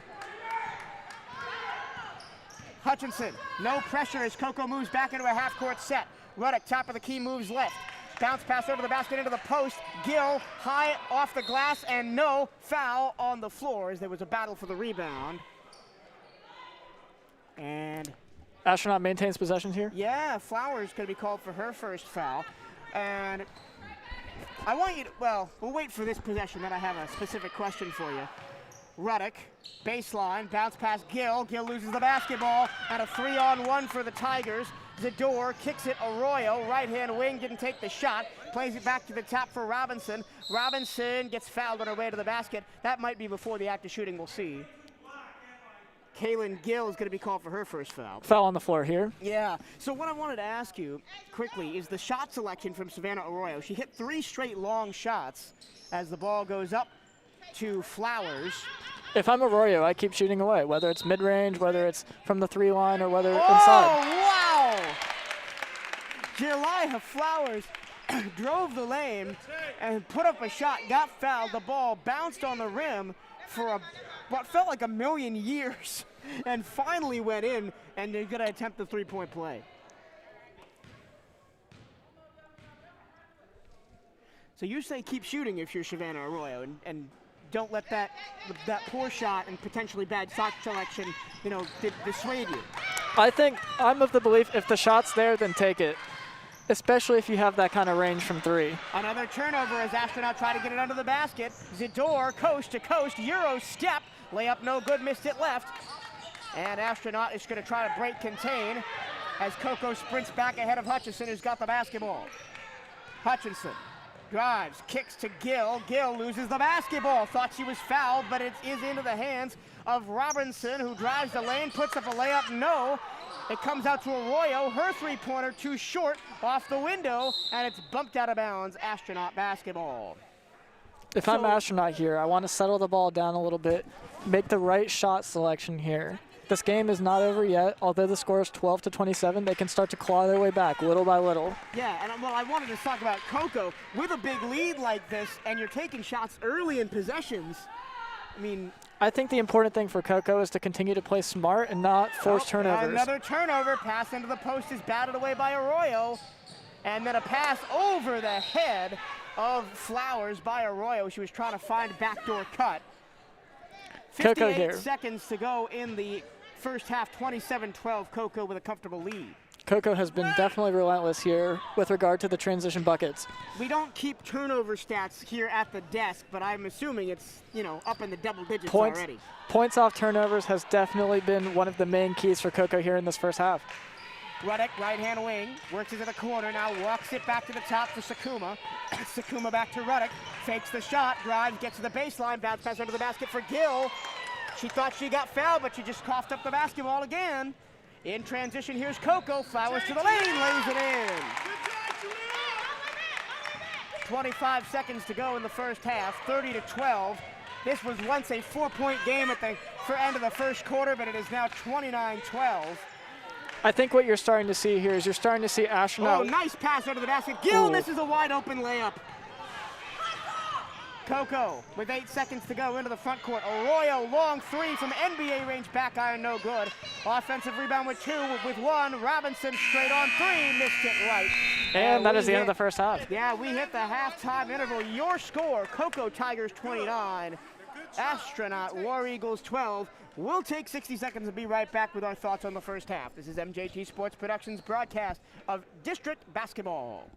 Hutchinson, no pressure as Cocoa moves back into a half-court set. Ruddock, top of the key, moves left. Bounce pass over the basket into the post. Gill, high off the glass, and no foul on the floor as there was a battle for the rebound. And Astronaut maintains possession here. yeah, Flowers going to be called for her first foul. And I want you to, well, we'll wait for this possession, then I have a specific question for you. Ruddock, baseline, bounce pass Gill. Gill loses the basketball, and a 3-on-1 for the Tigers. Zador kicks it Arroyo, right-hand wing, didn't take the shot. Plays it back to the top for Robinson. Robinson gets fouled on her way to the basket. That might be before the act of shooting, we'll see. Kaylin Gill is going to be called for her first foul. Foul on the floor here. Yeah, so what I wanted to ask you quickly is the shot selection from Savannah Arroyo. She hit 3 straight long shots as the ball goes up to Flowers. If I'm Arroyo, I keep shooting away, whether it's mid-range, whether it's from the 3-line, or whether inside. Oh, wow! Jelaya Flowers drove the lane and put up a shot, got fouled. The ball bounced on the rim for what felt like a million years and finally went in, and they're going to attempt the 3-point play. So you say keep shooting if you're Savannah Arroyo, and don't let that poor shot and potentially bad shot selection, dissuade you. I think I'm of the belief if the shot's there, then take it, especially if you have that kind of range from 3. Another turnover as Astronaut try to get it under the basket. Zador, coast to coast, Euro step. Layup no good, missed it left. And Astronaut is going to try to break contain as Cocoa sprints back ahead of Hutchinson, who's got the basketball. Hutchinson drives, kicks to Gill. Gill loses the basketball. Thought she was fouled, but it is into the hands of Robinson, who drives the lane, puts up a layup. No. It comes out to Arroyo. Her 3-pointer too short, off the window, and it's bumped out of bounds. Astronaut basketball. If I'm Astronaut here, I want to settle the ball down a little bit, make the right shot selection here. This game is not over yet. Although the score is 12-27, they can start to claw their way back little by little. Yeah, and I wanted to talk about Cocoa. With a big lead like this, and you're taking shots early in possessions, I think the important thing for Cocoa is to continue to play smart and not force turnovers. Another turnover, pass into the post is batted away by Arroyo. And then a pass over the head of Flowers by Arroyo. She was trying to find backdoor cut. Cocoa 58 here. seconds to go in the first half, 27-12, Cocoa with a comfortable lead. Cocoa has been definitely relentless here with regard to the transition buckets. We don't keep turnover stats here at the desk, but I'm assuming it's, up in the double digits already. Points off turnovers has definitely been one of the main keys for Cocoa here in this first half. Ruddock, right-hand wing, works into the corner, now walks it back to the top for Sakuma. Sakuma back to Ruddock, fakes the shot, drives, gets to the baseline, bounce pass under the basket for Gill. She thought she got fouled, but she just coughed up the basketball again. In transition, here's Cocoa. Flowers to the lane, lays it in. 25 seconds to go in the first half, 30-12. This was once a 4-point game at the end of the first quarter, but it is now 29-12. I think what you're starting to see here is you're starting to see Astronaut. Oh, nice pass under the basket. Gill misses a wide open layup. Cocoa with 8 seconds to go into the front court. Arroyo, long 3 from NBA range, back iron, no good. Offensive rebound with 2, with 1. Robinson straight on 3, missed it right. And that is the end of the first half. Yeah, we hit the halftime interval. Your score, Cocoa Tigers 29, Astronaut War Eagles 12. We'll take 60 seconds and be right back with our thoughts on the first half. This is MJT Sports Productions broadcast of District Basketball.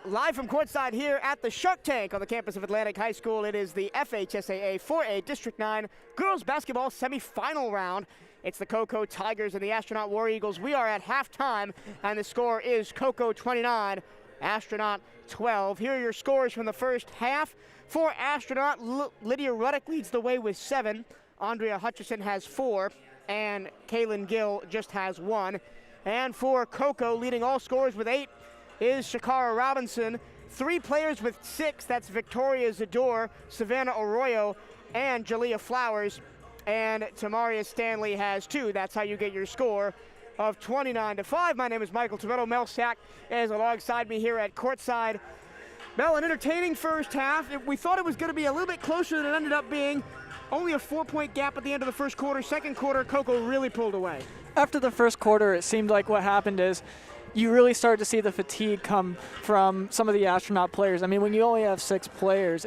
Live from courtside here at the Shark Tank on the campus of Atlantic High School. It is the FHSAA 4A District 9 Girls Basketball Semifinal round. It's the Cocoa Tigers and the Astronaut War Eagles. We are at halftime, and the score is Cocoa 29, Astronaut 12. Here are your scores from the first half. For Astronaut, Lydia Ruddick leads the way with 7. Andrea Hutchison has 4, and Kaylin Gill just has 1. And for Cocoa, leading all scorers with 8, is Shakara Robinson. 3 players with 6, that's Victoria Zador, Savannah Arroyo, and Jalea Flowers. And Tamaria Stanley has 2. That's how you get your score of 29-5. My name is Michael Toretto. Mel Sack is alongside me here at courtside. Mel, an entertaining first half. We thought it was going to be a little bit closer than it ended up being. Only a 4-point gap at the end of the first quarter. Second quarter, Cocoa really pulled away. After the first quarter, it seemed like what happened is you really started to see the fatigue come from some of the Astronaut players. I mean, when you only have 6 players,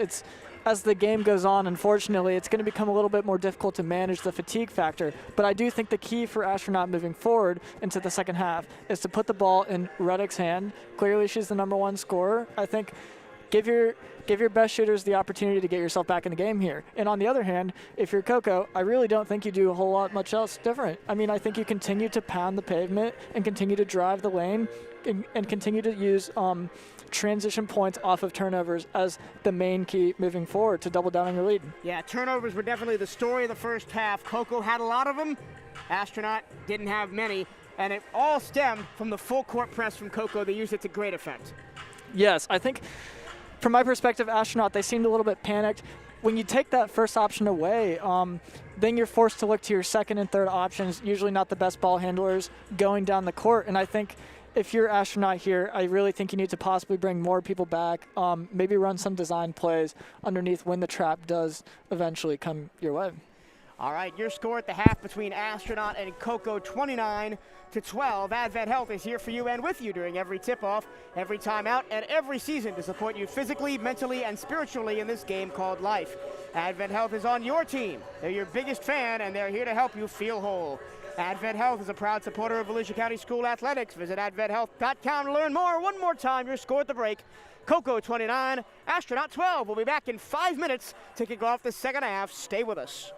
as the game goes on, unfortunately, it's going to become a little bit more difficult to manage the fatigue factor. But I do think the key for Astronaut moving forward into the second half is to put the ball in Ruddick's hand. Clearly, she's the #1 scorer. I think give your best shooters the opportunity to get yourself back in the game here. And on the other hand, if you're Cocoa, I really don't think you do a whole lot much else different. I mean, I think you continue to pound the pavement and continue to drive the lane and continue to use transition points off of turnovers as the main key moving forward to double down on your lead. Yeah, turnovers were definitely the story of the first half. Cocoa had a lot of them. Astronaut didn't have many. And it all stemmed from the full court press from Cocoa. They used it to great effect. Yes, I think from my perspective, Astronaut, they seemed a little bit panicked. When you take that first option away, then you're forced to look to your second and third options, usually not the best ball handlers, going down the court. And I think if you're Astronaut here, I really think you need to possibly bring more people back, maybe run some design plays underneath when the trap does eventually come your way. All right, your score at the half between Astronaut and Cocoa, 29-12. Advent Health is here for you and with you during every tip-off, every timeout, and every season to support you physically, mentally, and spiritually in this game called life. Advent Health is on your team. They're your biggest fan, and they're here to help you feel whole. Advent Health is a proud supporter of Volusia County School Athletics. Visit adventhealth.com to learn more. One more time, your score at the break. Cocoa 29, Astronaut 12. We'll be back in 5 minutes to kick off the second half. Stay with us.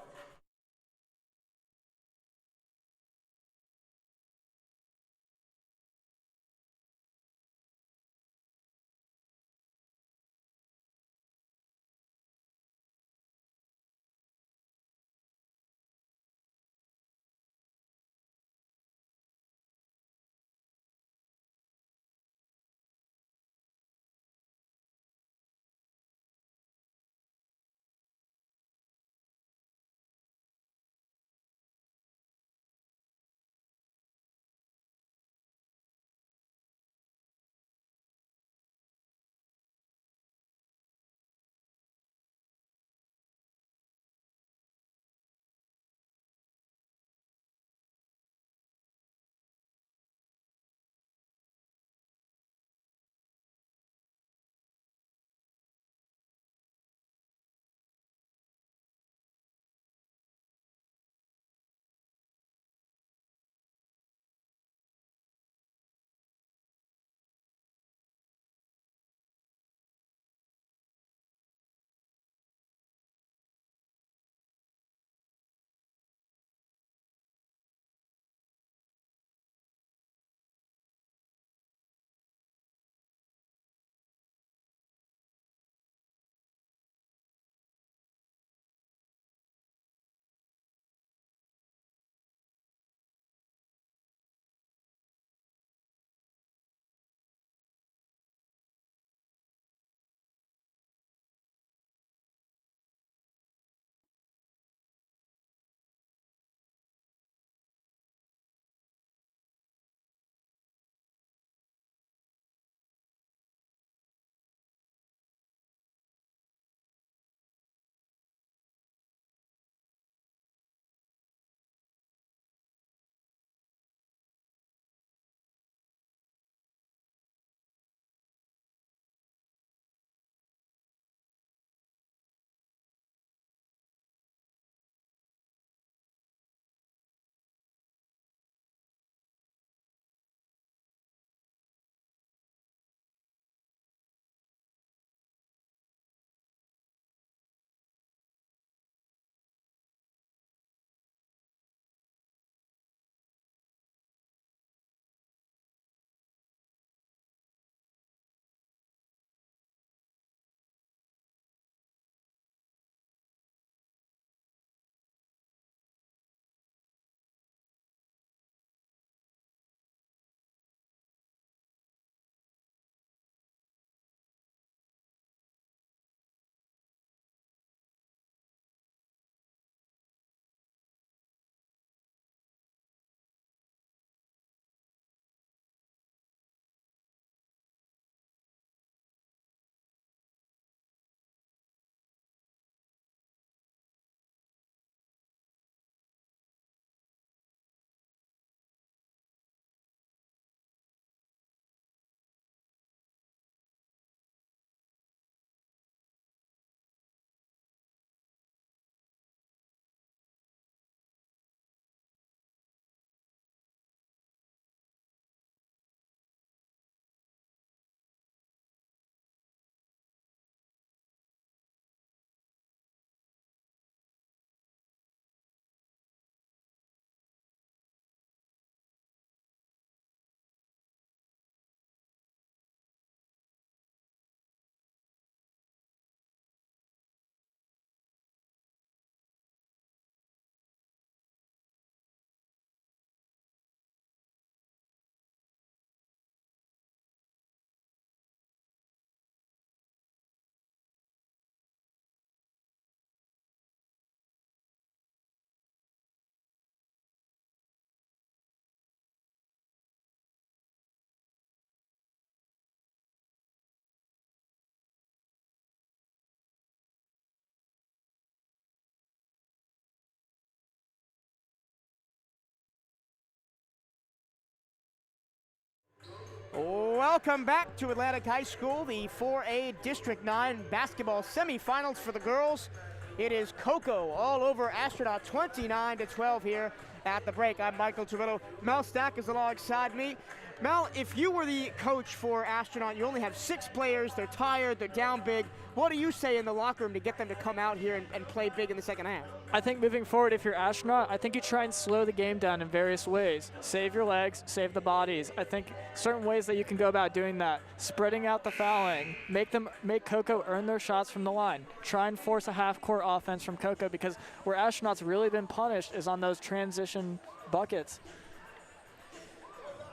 welcome back to Atlantic High School, the 4A District 9 basketball semifinals for the girls. It is Cocoa all over Astronaut, 29-12 here at the break. I'm Michael Turillo. Mel Stack is alongside me. Mel, if you were the coach for Astronaut, you only have 6 players, they're tired, they're down big. What do you say in the locker room to get them to come out here and play big in the second half? I think moving forward, if you're Astronaut, I think you try and slow the game down in various ways. Save your legs, save the bodies. I think certain ways that you can go about doing that. Spreading out the fouling, make Cocoa earn their shots from the line. Try and force a half-court offense from Cocoa, because where Astronaut's really been punished is on those transition buckets.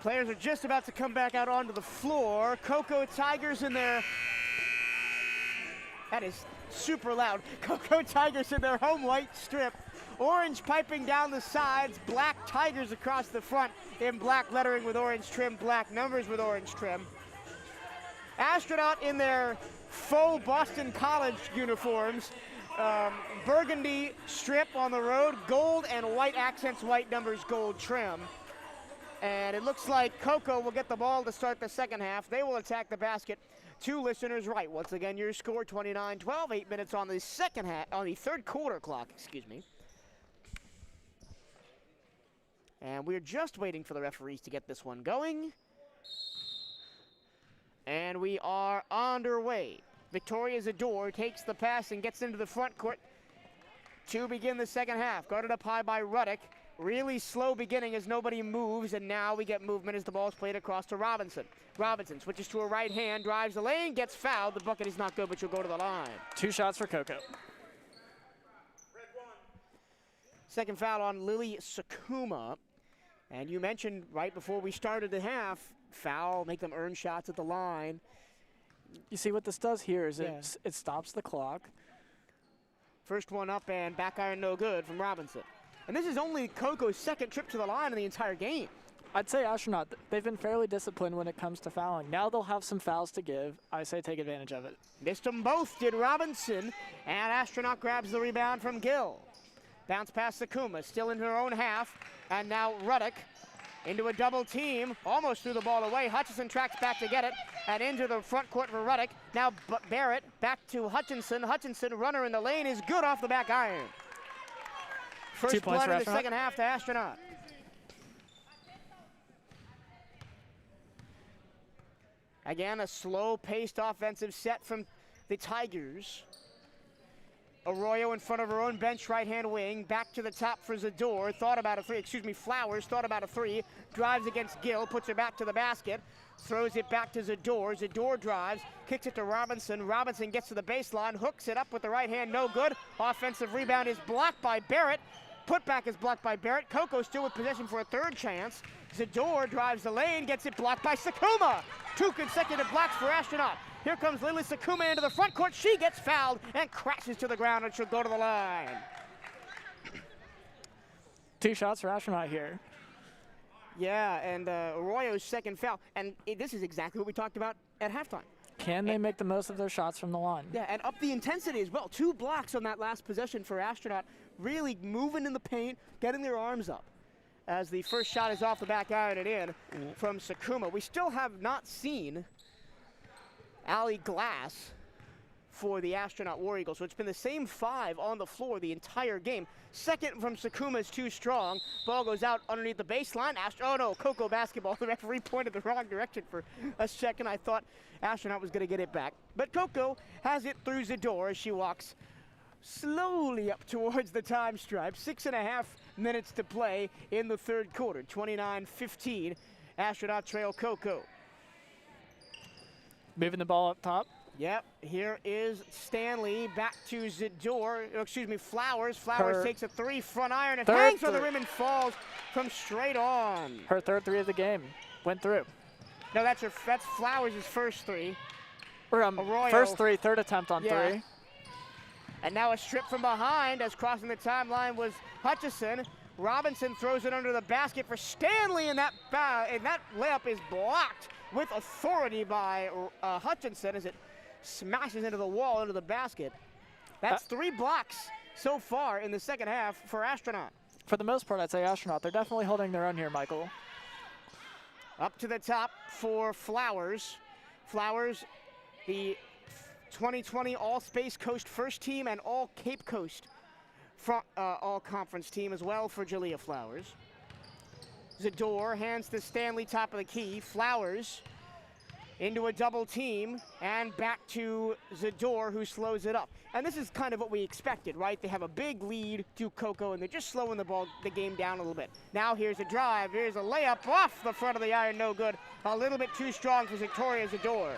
Players are just about to come back out onto the floor. Cocoa Tigers in their, that is super loud. Cocoa Tigers in their home white strip. Orange piping down the sides, black Tigers across the front in black lettering with orange trim, black numbers with orange trim. Astronaut in their faux Boston College uniforms. Burgundy strip on the road, gold and white accents, white numbers, gold trim. And it looks like Cocoa will get the ball to start the second half. They will attack the basket. 2 listeners right. Once again, your score 29-12, 8 minutes on the second half, on the third quarter clock, excuse me. And we're just waiting for the referees to get this one going. And we are underway. Victoria Zador takes the pass and gets into the front court to begin the second half. Guarded up high by Ruddick. Really slow beginning as nobody moves, and now we get movement as the ball's played across to Robinson. Robinson switches to a right hand, drives the lane, gets fouled. The bucket is not good, but she'll go to the line. 2 shots for Cocoa. Second foul on Lily Sakuma. And you mentioned right before we started the half, foul, make them earn shots at the line. You see what this does here is it stops the clock. First one up and back iron no good from Robinson. And this is only Cocoa's second trip to the line in the entire game. I'd say Astronaut, they've been fairly disciplined when it comes to fouling. Now they'll have some fouls to give. I say take advantage of it. Missed them both, did Robinson. And Astronaut grabs the rebound from Gill. Bounce past Sakuma, still in her own half. And now Ruddick into a double team. Almost threw the ball away. Hutchinson tracks back to get it. And into the front court for Ruddick. Now Barrett back to Hutchinson. Hutchinson, runner in the lane, is good off the back iron. First blood in the second half to Astronaut. Again, a slow-paced offensive set from the Tigers. Arroyo in front of her own bench right-hand wing. Back to the top for Zador. Flowers thought about a 3. Drives against Gill, puts her back to the basket. Throws it back to Zador. Zador drives, kicks it to Robinson. Robinson gets to the baseline, hooks it up with the right hand, no good. Offensive rebound is blocked by Barrett. Putback is blocked by Barrett. Cocoa still with possession for a third chance. Zador drives the lane, gets it blocked by Sakuma. 2 consecutive blocks for Astronaut. Here comes Lily Sakuma into the front court. She gets fouled and crashes to the ground, and she'll go to the line. 2 shots for Astronaut here. Yeah, and Arroyo's second foul. And this is exactly what we talked about at halftime. Can they make the most of their shots from the line? Yeah, and up the intensity as well. 2 blocks on that last possession for Astronaut. Really moving in the paint, getting their arms up. As the first shot is off the back iron and in from Sakuma. We still have not seen Allie Glass for the Astronaut War Eagles. So it's been the same 5 on the floor the entire game. Second from Sakuma is too strong. Ball goes out underneath the baseline. Oh no, Cocoa basketball. The referee pointed the wrong direction for a second. I thought Astronaut was going to get it back. But Cocoa has it through Zador as she walks slowly up towards the time stripe. 6.5 minutes to play in the third quarter. 29-15. Astronaut trail Cocoa. Moving the ball up top. Yep, here is Stanley back to Flowers. Flowers takes a 3 front iron and hangs on the rim and falls from straight on. Her third 3 of the game went through. No, that's Flowers' first 3. Or first 3, third attempt on 3. And now a strip from behind as crossing the timeline was Hutchison. Robinson throws it under the basket for Stanley, and that layup is blocked with authority by Hutchinson as it smashes into the wall, into the basket. That's 3 blocks so far in the second half for Astronaut. For the most part, I'd say Astronaut. They're definitely holding their own here, Michael. Up to the top for Flowers. Flowers, the 2020 All-Space Coast first team and All-Cape Coast all-conference team as well for Jalea Flowers. Zador hands to Stanley, top of the key. Flowers into a double team and back to Zador, who slows it up. And this is kind of what we expected, right? They have a big lead to Cocoa, and they're just slowing the game down a little bit. Now here's a drive, here's a layup off the front of the iron, no good. A little bit too strong for Victoria Zador.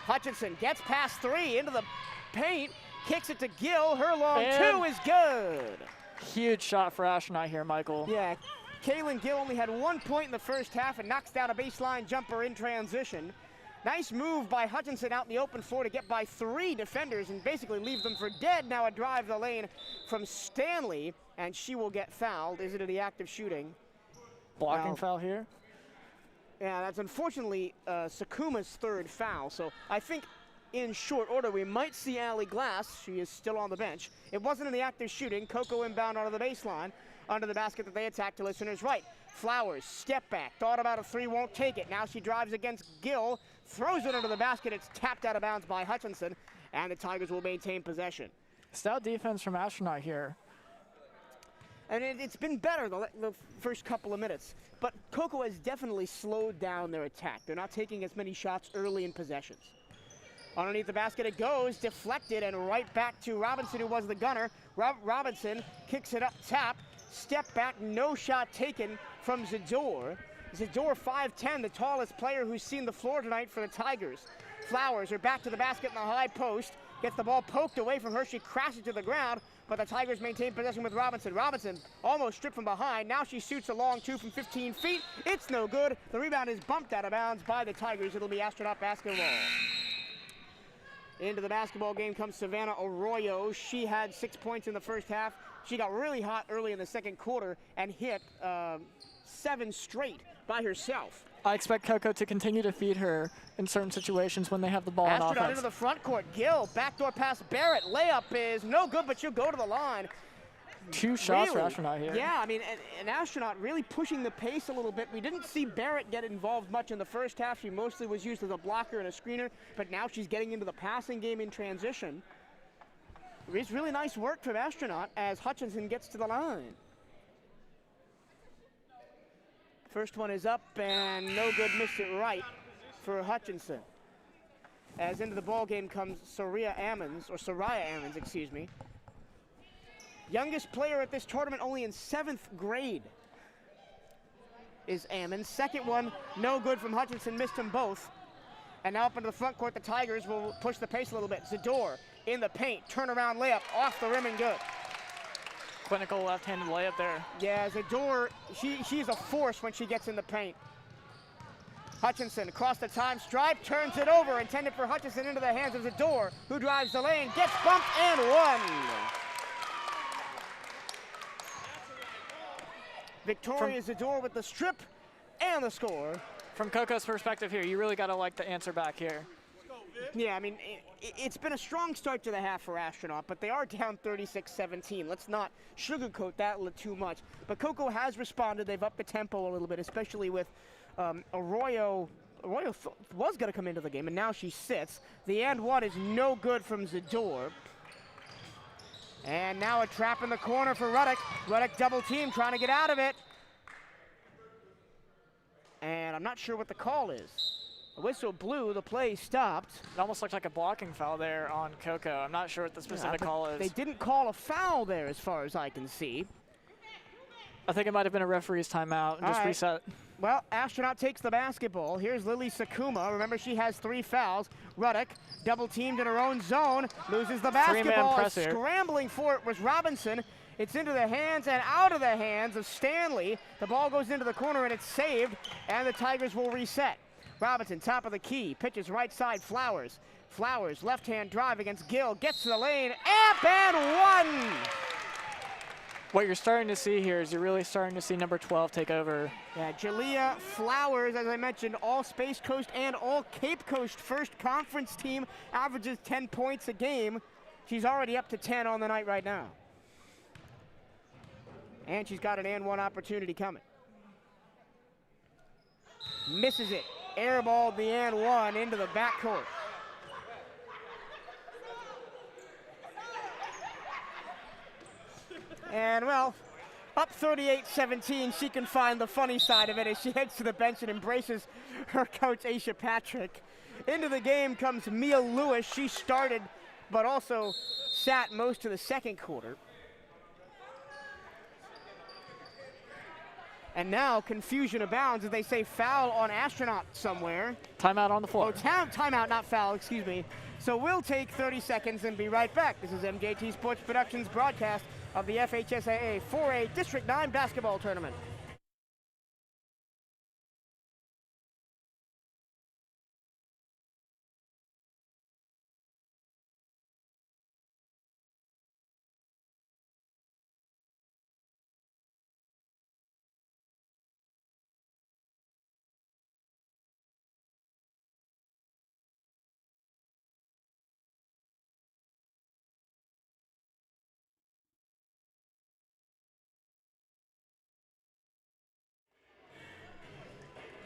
Hutchinson gets past three into the paint, kicks it to Gill, her long two is good. Huge shot for Astronaut here, Michael. Yeah, Kaylin Gill only had 1 point in the first half and knocks down a baseline jumper in transition. Nice move by Hutchinson out in the open floor to get by three defenders and basically leave them for dead. Now a drive the lane from Stanley, and she will get fouled. Is it in the act of shooting? Blocking foul here? Yeah, that's unfortunately Sakuma's third foul. So I think in short order we might see Allie Glass. She is still on the bench. It wasn't in the act of shooting. Cocoa inbound onto the baseline, under the basket that they attack to listeners right. Flowers, step back, thought about a three, won't take it. Now she drives against Gill, throws it under the basket. It's tapped out of bounds by Hutchinson, and the Tigers will maintain possession. Stout defense from Astronaut here. And it's been better the first couple of minutes. But Cocoa has definitely slowed down their attack. They're not taking as many shots early in possessions. Underneath the basket it goes, deflected, and right back to Robinson, who was the gunner. Robinson kicks it up top. Step back, no shot taken from Zador. Zador, 5'10", the tallest player who's seen the floor tonight for the Tigers. Flowers are back to the basket in the high post. Gets the ball poked away from her. She crashes to the ground, but the Tigers maintain possession with Robinson. Robinson almost stripped from behind. Now she shoots a long two from 15 feet. It's no good. The rebound is bumped out of bounds by the Tigers. It'll be Astronaut basketball. Into the basketball game comes Savannah Arroyo. She had 6 points in the first half. She got really hot early in the second quarter and hit 7 straight by herself. I expect Cocoa to continue to feed her in certain situations when they have the ball on offense. Astronaut into the front court. Gill, backdoor pass Barrett. Layup is no good, but she'll go to the line. 2 shots for Astronaut here. Yeah, I mean, an Astronaut really pushing the pace a little bit. We didn't see Barrett get involved much in the first half. She mostly was used as a blocker and a screener, but now she's getting into the passing game in transition. It's really nice work from Astronaut as Hutchinson gets to the line. First one is up and no good, missed it right for Hutchinson. As into the ball game comes Soraya Ammons, excuse me. Youngest player at this tournament, only in 7th grade, is Ammons. Second one, no good from Hutchinson, missed them both. And now up into the front court, the Tigers will push the pace a little bit. Zador in the paint, turnaround layup, off the rim and good. Clinical left-handed layup there. Yeah, Zador, she's a force when she gets in the paint. Hutchinson across the time stripe, turns it over, intended for Hutchinson into the hands of Zador, who drives the lane, gets bumped and one. Victoria Zador with the strip and the score. From Coco's perspective here, you really got to like the answer back here. Yeah, I mean, it's been a strong start to the half for Astronaut, but they are down 36-17. Let's not sugarcoat that too much. But Cocoa has responded. They've upped the tempo a little bit, especially with Arroyo. Arroyo was going to come into the game, and now she sits. The and one is no good from Zador. And now a trap in the corner for Ruddock. Ruddock double team, trying to get out of it. And I'm not sure what the call is. The whistle blew, the play stopped. It almost looked like a blocking foul there on Cocoa. I'm not sure what the specific call is. They didn't call a foul there as far as I can see. I think it might have been a referee's timeout and just reset. Well, Astronaut takes the basketball. Here's Lily Sakuma. Remember, she has 3 fouls. Ruddock, double teamed in her own zone, loses the basketball. Scrambling for it was Robinson. It's into the hands and out of the hands of Stanley. The ball goes into the corner and it's saved, and the Tigers will reset. Robinson, top of the key, pitches right side, Flowers. Flowers, left-hand drive against Gill, gets to the lane, up and one! What you're starting to see here is you're really starting to see number 12 take over. Yeah, Jalea Flowers, as I mentioned, all Space Coast and all Cape Coast first conference team, averages 10 points a game. She's already up to 10 on the night right now. And she's got an and one opportunity coming. Misses it. Airballed the and one into the backcourt. And well, up 38-17, she can find the funny side of it as she heads to the bench and embraces her coach, Aisha Patrick. Into the game comes Mia Lewis. She started, but also sat most of the second quarter. And now confusion abounds as they say foul on Astronaut somewhere. Timeout on the floor. Oh, timeout, not foul, excuse me. So we'll take 30 seconds and be right back. This is MJT Sports Productions broadcast of the FHSAA 4A District 9 basketball tournament.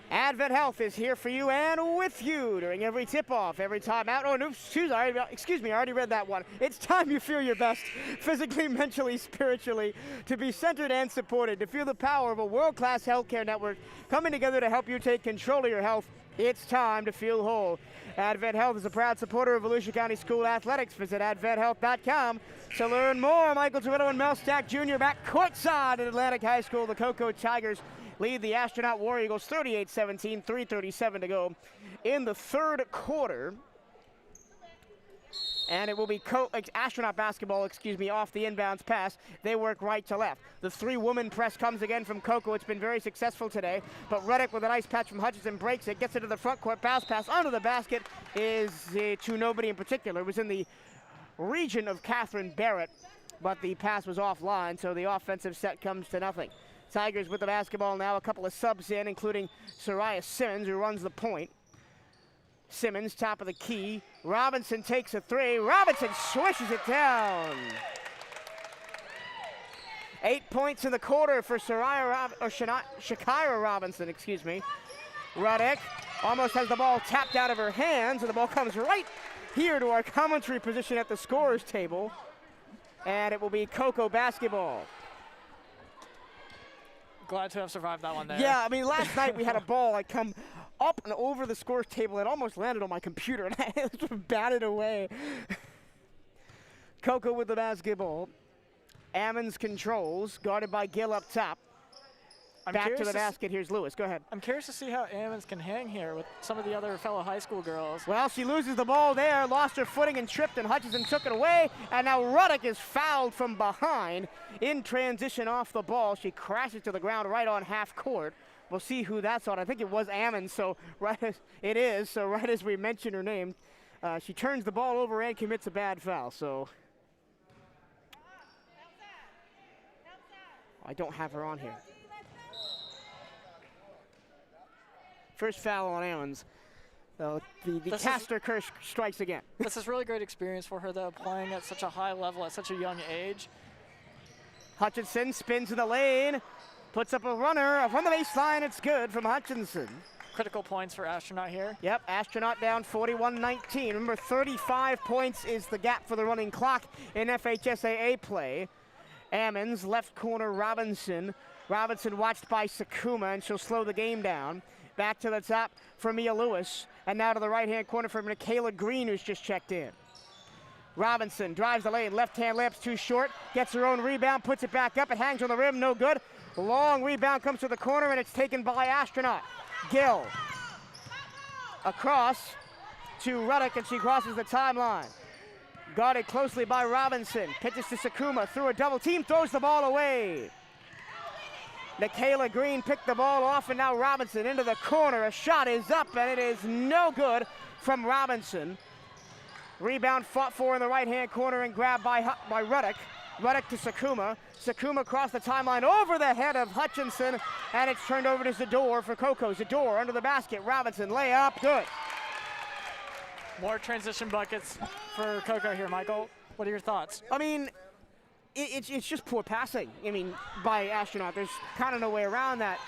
Advent Health is here for you and with you during every tip-off, every timeout. Oh, no, excuse me, I already read that one. It's time you feel your best, physically, mentally, spiritually, to be centered and supported, to feel the power of a world-class healthcare network coming together to help you take control of your health. It's time to feel whole. Advent Health is a proud supporter of Volusia County School Athletics. Visit adventhealth.com to learn more. Michael Toretto and Mel Stack Jr. back courtside at Atlantic High School. The Cocoa Tigers lead the Astronaut War Eagles 38-17, 3:37 to go in the third quarter. And it will be Astronaut basketball, off the inbounds pass. They work right to left. The three-woman press comes again from Cocoa. It's been very successful today. But Reddick with a nice patch from Hutchinson breaks it, gets it to the front court. Pass onto the basket is to nobody in particular. It was in the region of Catherine Barrett, but the pass was offline, so the offensive set comes to nothing. Tigers with the basketball now, a couple of subs in, including Soraya Simmons, who runs the point. Simmons, top of the key. Robinson takes a three. Robinson swishes it down. 8 points in the quarter for Shakira Robinson, Ruddick almost has the ball tapped out of her hands, and the ball comes right here to our commentary position at the scorer's table. And it will be Cocoa basketball. Glad to have survived that one there. Yeah, I mean, last night we had a ball like come up and over the scores table and almost landed on my computer, and I just batted away. Cocoa with the basketball. Ammons controls, guarded by Gill up top. Back to the basket, here's Lewis, go ahead. I'm curious to see how Ammons can hang here with some of the other fellow high school girls. Well, she loses the ball there, lost her footing and tripped, and Hutchinson took it away, and now Ruddick is fouled from behind in transition off the ball. She crashes to the ground right on half court. We'll see who that's on. I think it was Ammons, so right as we mention her name, she turns the ball over and commits a bad foul, so. I don't have her on here. First foul on Ammons. The caster curse strikes again. This is really great experience for her, though, playing at such a high level at such a young age. Hutchinson spins in the lane, puts up a runner from the baseline. It's good from Hutchinson. Critical points for Astronaut here. Yep, Astronaut down 41-19. Remember, 35 points is the gap for the running clock in FHSAA play. Ammons, left corner, Robinson. Robinson watched by Sakuma, and she'll slow the game down. Back to the top for Mia Lewis. And now to the right-hand corner for Michaela Green, who's just checked in. Robinson drives the lane, left-hand layup's too short, gets her own rebound, puts it back up, it hangs on the rim, no good. Long rebound comes to the corner, and it's taken by Astronaut. Gill. Across to Ruddick, and she crosses the timeline. Guarded closely by Robinson, pitches to Sakuma, through a double team, throws the ball away. Michaela Green picked the ball off, and now Robinson into the corner. A shot is up, and it is no good from Robinson. Rebound fought for in the right-hand corner and grabbed by Ruddick. Ruddick to Sakuma. Sakuma across the timeline over the head of Hutchinson, and it's turned over to Zador for Cocoa. Zador under the basket. Robinson layup, good. More transition buckets for Cocoa here, Michael. What are your thoughts? I mean, it's just poor passing. I mean, by Astronaut. There's kind of no way around that.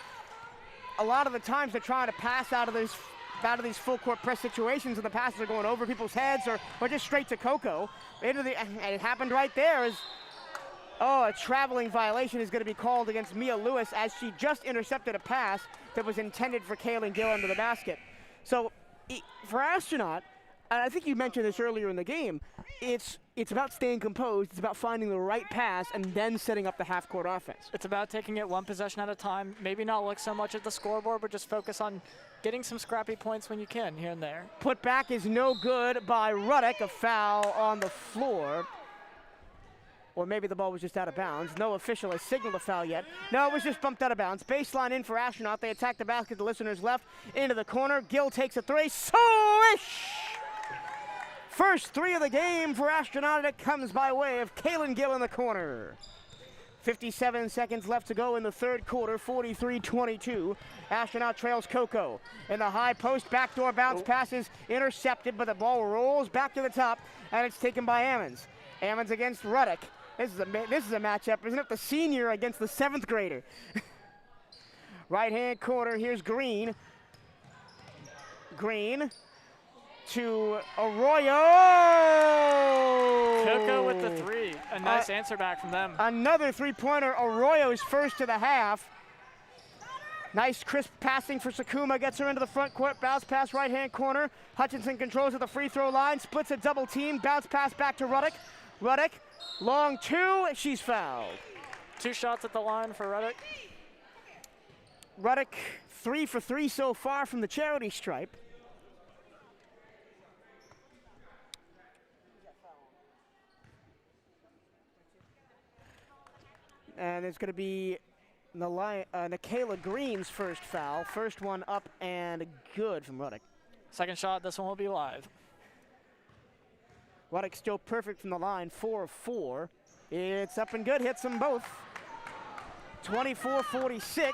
A lot of the times they're trying to pass out of these full court press situations, and the passes are going over people's heads or just straight to Coco. And it happened right there. A traveling violation is going to be called against Mia Lewis as she just intercepted a pass that was intended for Kaylin Gill under the basket. So for Astronaut, and I think you mentioned this earlier in the game, it's about staying composed. It's about finding the right pass and then setting up the half-court offense. It's about taking it one possession at a time, maybe not look so much at the scoreboard, but just focus on getting some scrappy points when you can here and there. Put back is no good by Ruddock, a foul on the floor. Or maybe the ball was just out of bounds. No official has signaled a foul yet. No, it was just bumped out of bounds. Baseline in for Astronaut. They attack the basket. The listeners left into the corner. Gill takes a three. Swish! First three of the game for Astronaut, and it comes by way of Kaylin Gill in the corner. 57 seconds left to go in the third quarter, 43-22. Astronaut trails Coco. In the high post, backdoor bounce passes intercepted, but the ball rolls back to the top, and it's taken by Ammons. Ammons against Ruddock. This is a matchup, isn't it? The senior against the seventh grader. Right-hand corner, here's Green. Green to Arroyo. Coco with the three. A nice answer back from them. Another three-pointer. Arroyo's first to the half. Nice crisp passing for Sakuma. Gets her into the front court. Bounce pass right-hand corner. Hutchinson controls at the free throw line. Splits a double team. Bounce pass back to Ruddock. Ruddock, long two. She's fouled. 2 shots at the line for Ruddock. Ruddock 3 for 3 so far from the charity stripe. And it's going to be Nikayla Green's first foul. First one up and good from Ruddock. Second shot, this one will be live. Ruddock still perfect from the line, 4 of 4. It's up and good, hits them both. 24-46,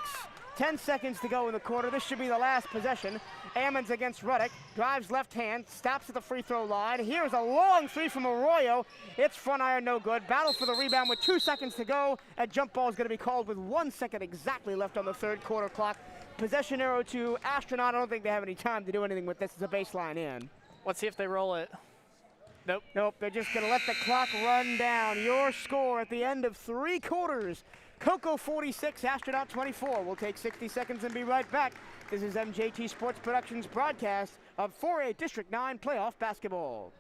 10 seconds to go in the quarter. This should be the last possession. Ammons against Ruddock, drives left hand, stops at the free throw line. Here's a long three from Arroyo. It's front iron, no good. Battle for the rebound with 2 seconds to go. A jump ball is going to be called with 1 second exactly left on the third quarter clock. Possession arrow to Astronaut. I don't think they have any time to do anything with this. It's a baseline in. Let's see if they roll it. Nope. Nope, they're just going to let the clock run down. Your score at the end of 3 quarters. Cocoa 46, Astronaut 24. We'll take 60 seconds and be right back. This is MJT Sports Productions broadcast of 4A District 9 playoff basketball.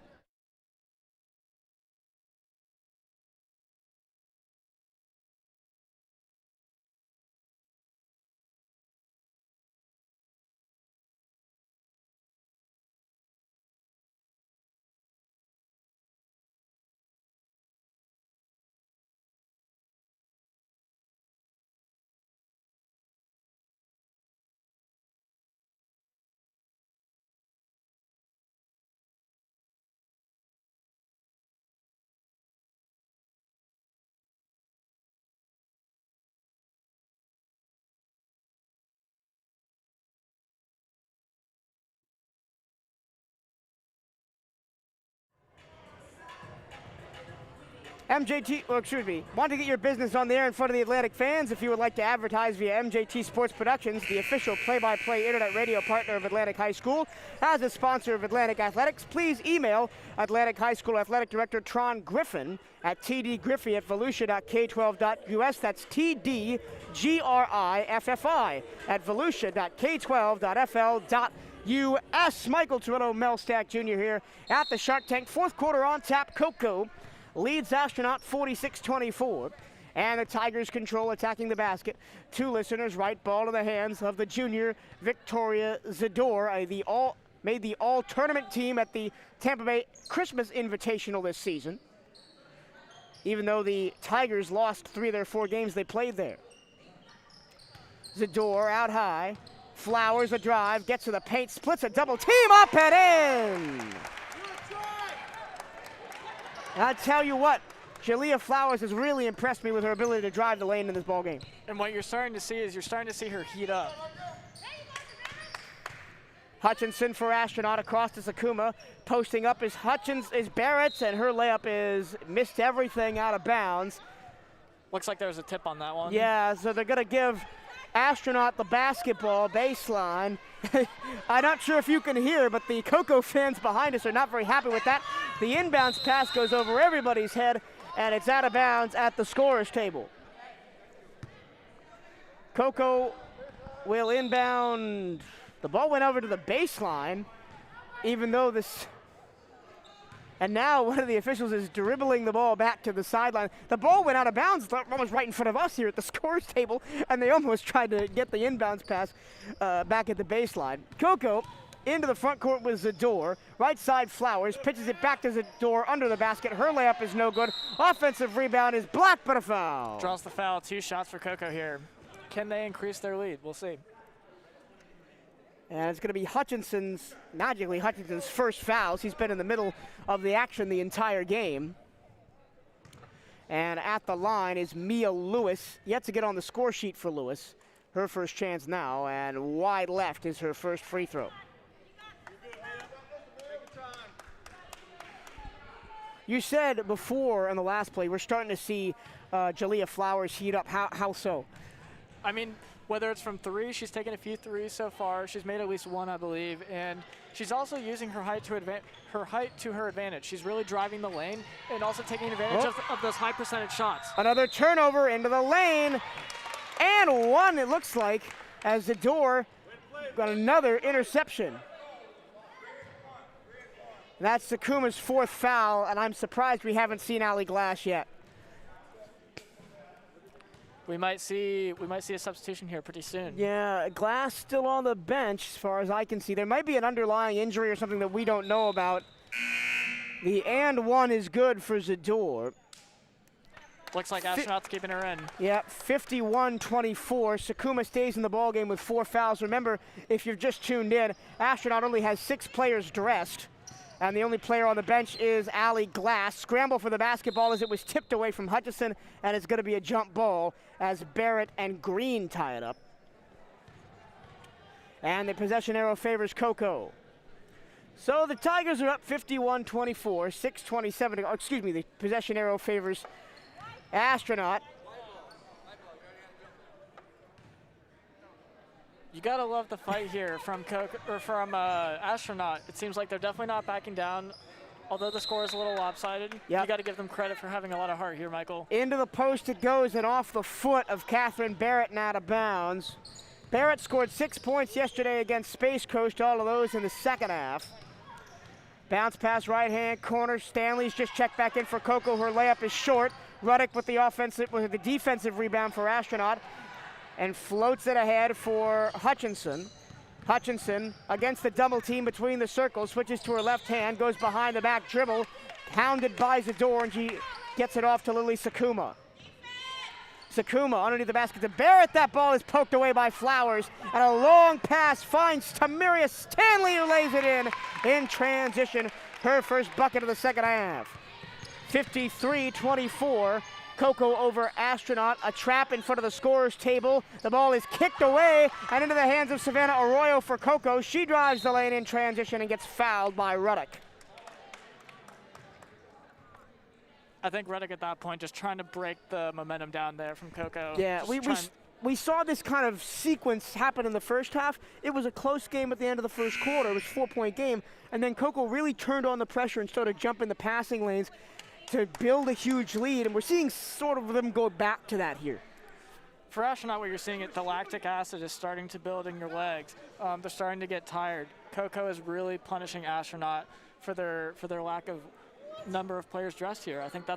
Want to get your business on the air in front of the Atlantic fans? If you would like to advertise via MJT Sports Productions, the official play-by-play internet radio partner of Atlantic High School, as a sponsor of Atlantic Athletics, please email Atlantic High School Athletic Director Tron Griffin at tdgriffy@volusia.k12.us. That's tdgriffi at volusia.k12.fl.us. Michael Toretto, Mel Stack Jr. here at the Shark Tank. Fourth quarter on tap. Cocoa leads Astronaut 46-24, and the Tigers control attacking the basket. 2 listeners, right ball in the hands of the junior Victoria Zador, made the all-tournament team at the Tampa Bay Christmas Invitational this season, even though the Tigers lost 3 of their 4 games they played there. Zador out high, Flowers a drive, gets to the paint, splits a double team, up and in! And I tell you what, Jalea Flowers has really impressed me with her ability to drive the lane in this ballgame. And what you're starting to see is her heat up. Hutchinson for Astronaut across to Sakuma. Posting up is Barrett, and her layup is missed everything out of bounds. Looks like there's a tip on that one. Yeah, so they're going to give Astronaut the basketball baseline. I'm not sure if you can hear, but the Cocoa fans behind us are not very happy with that. The inbounds pass goes over everybody's head, and it's out of bounds at the scorer's table. Cocoa will inbound. The ball went over to the baseline, even though this... And now one of the officials is dribbling the ball back to the sideline. The ball went out of bounds almost right in front of us here at the scores table, and they almost tried to get the inbounds pass back at the baseline. Cocoa into the front court with Zador. Right side Flowers, pitches it back to Zador under the basket. Her layup is no good. Offensive rebound is blocked, but a foul. Draws the foul, 2 shots for Cocoa here. Can they increase their lead? We'll see. And it's going to be magically Hutchinson's first fouls. He's been in the middle of the action the entire game. And at the line is Mia Lewis, yet to get on the score sheet for Lewis. Her first chance now, and wide left is her first free throw. You said before in the last play, we're starting to see Jalea Flowers heat up. How so? I mean, whether it's from 3, she's taken a few 3s so far. She's made at least 1, I believe, and she's also using her height to her advantage. She's really driving the lane and also taking advantage of those high percentage shots. Another turnover into the lane, and one, it looks like, as Zador got another interception. That's Sakuma's 4th foul, and I'm surprised we haven't seen Allie Glass yet. We might see a substitution here pretty soon. Yeah, Glass still on the bench as far as I can see. There might be an underlying injury or something that we don't know about. The and one is good for Zador. Looks like Astronaut's keeping her in. Yeah, 51-24. Sakuma stays in the ballgame with 4 fouls. Remember, if you've just tuned in, Astronaut only has 6 players dressed, and the only player on the bench is Allie Glass. Scramble for the basketball as it was tipped away from Hutchison, and it's going to be a jump ball as Barrett and Green tie it up. And the possession arrow favors Cocoa. So the Tigers are up 51-24, 6:27 to go. Excuse me, the possession arrow favors Astronaut. You gotta love the fight here from Astronaut. It seems like they're definitely not backing down. Although the score is a little lopsided, you got to give them credit for having a lot of heart here, Michael. Into the post it goes, and off the foot of Catherine Barrett and out of bounds. Barrett scored 6 points yesterday against Space Coast, all of those in the second half. Bounce pass right-hand corner. Stanley's just checked back in for Cocoa. Her layup is short. Ruddock with the defensive rebound for Astronaut, and floats it ahead for Hutchinson. Hutchinson against the double team between the circles, switches to her left hand, goes behind the back dribble, pounded by Zador, and she gets it off to Lily Sakuma. Sakuma underneath the basket to Barrett. That ball is poked away by Flowers, and a long pass finds Tamiria Stanley, who lays it in transition. Her first bucket of the second half. 53-24. Cocoa over Astronaut. A trap in front of the scorer's table. The ball is kicked away and into the hands of Savannah Arroyo for Cocoa. She drives the lane in transition and gets fouled by Ruddock. I think Ruddock at that point just trying to break the momentum down there from Cocoa. Yeah, we saw this kind of sequence happen in the first half. It was a close game at the end of the first quarter. It was a 4-point game. And then Cocoa really turned on the pressure and started jumping the passing lanes to build a huge lead, and we're seeing sort of them go back to that here. For Astronaut, what you're seeing, the lactic acid is starting to build in your legs. They're starting to get tired. Cocoa is really punishing Astronaut for their lack of number of players dressed here. I think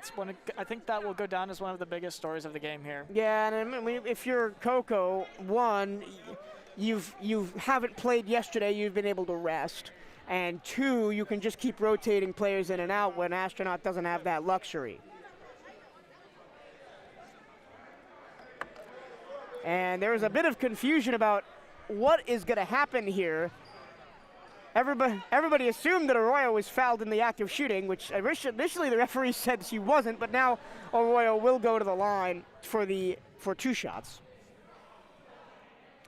that will go down as one of the biggest stories of the game here. Yeah, and I mean, if you're Cocoa, one, you haven't played yesterday. You've been able to rest. And 2, you can just keep rotating players in and out when Astronaut doesn't have that luxury. And there was a bit of confusion about what is going to happen here. Everybody assumed that Arroyo was fouled in the act of shooting, which initially the referee said she wasn't, but now Arroyo will go to the line for 2 shots.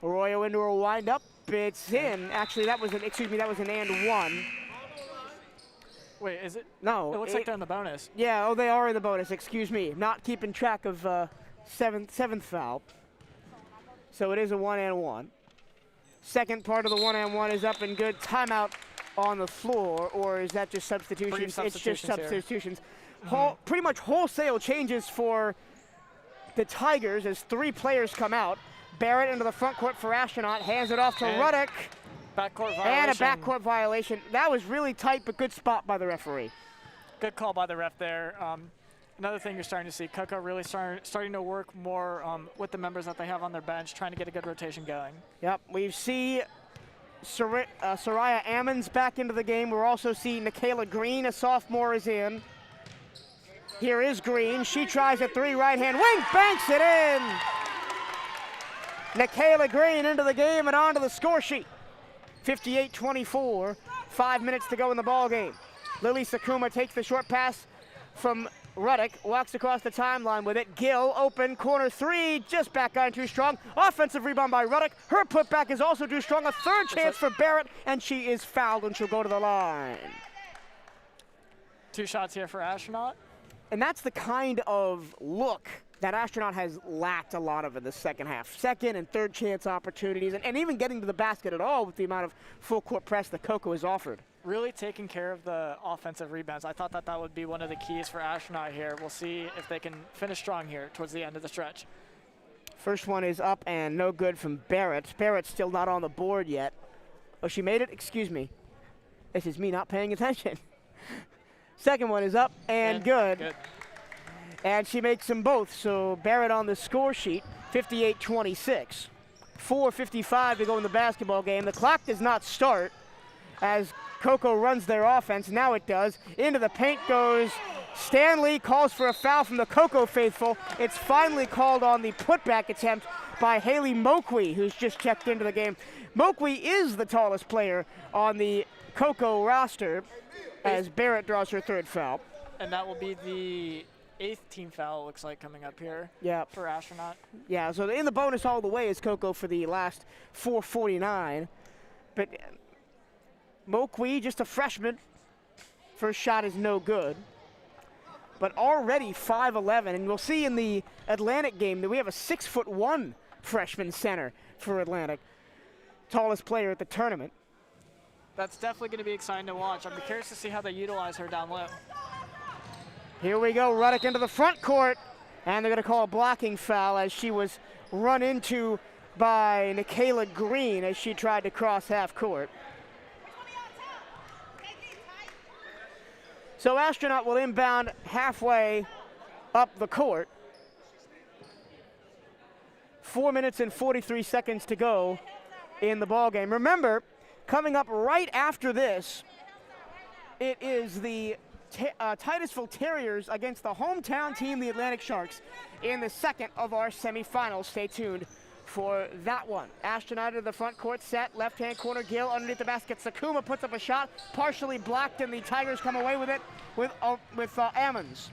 Arroyo into a wind-up. It's in. Actually, that was an and one. Wait, is it? No. It looks like they're in the bonus. Yeah, they are in the bonus. Excuse me. Not keeping track of Seventh foul. So it is a 1-and-1. Second part of the 1-and-1 is up and good. Timeout on the floor, or is that just substitutions? It's just substitutions. Pretty much wholesale changes for the Tigers as 3 players come out. Barrett into the front court for Astronaut, hands it off to Ruddock. Backcourt violation. And a backcourt violation. That was really tight, but good spot by the referee. Good call by the ref there. Another thing you're starting to see, Cocoa really starting to work more with the members that they have on their bench, trying to get a good rotation going. Yep, we see Soraya Ammons back into the game. We're also seeing Nikayla Green, a sophomore, is in. Here is Green. She tries a 3 right-hand wing, banks it in. Nikayla Green into the game and onto the score sheet. 58-24, 5 minutes to go in the ball game. Lily Sakuma takes the short pass from Ruddock, walks across the timeline with it. Gill, open, corner 3, just back on too strong. Offensive rebound by Ruddock. Her putback is also too strong. A third chance for Barrett, and she is fouled, and she'll go to the line. 2 shots here for Astronaut. And that's the kind of look that Astronaut has lacked a lot of in the second half. Second and third chance opportunities, and even getting to the basket at all with the amount of full court press that Cocoa has offered. Really taking care of the offensive rebounds. I thought that would be one of the keys for Astronaut here. We'll see if they can finish strong here towards the end of the stretch. First one is up and no good from Barrett. Barrett's still not on the board yet. Oh, she made it? Excuse me. This is me not paying attention. Second one is up and good. And she makes them both, so Barrett on the score sheet, 58-26. 4:55 to go in the basketball game. The clock does not start as Cocoa runs their offense. Now it does. Into the paint goes Stanley, calls for a foul from the Cocoa faithful. It's finally called on the putback attempt by Haley Moqui, who's just checked into the game. Moqui is the tallest player on the Cocoa roster as Barrett draws her 3rd foul. And that will be the 8th team foul, looks like, coming up here for Astronaut. Yeah, so in the bonus all the way is Cocoa for the last 4:49. But Moqui, just a freshman. First shot is no good. But already 5'11", and we'll see in the Atlantic game that we have a 6'1" freshman center for Atlantic. Tallest player at the tournament. That's definitely going to be exciting to watch. I'm curious to see how they utilize her down low. Here we go, Ruddock into the front court, and they're going to call a blocking foul as she was run into by Nikayla Green as she tried to cross half court. So Astronaut will inbound halfway up the court. 4 minutes and 43 seconds to go in the ball game. Remember, coming up right after this, it is the Titusville Terriers against the hometown team, the Atlantic Sharks, in the second of our semifinals. Stay tuned for that one. Astronaut to the front court set, left-hand corner, Gill underneath the basket. Sakuma puts up a shot, partially blocked, and the Tigers come away with it with Ammons.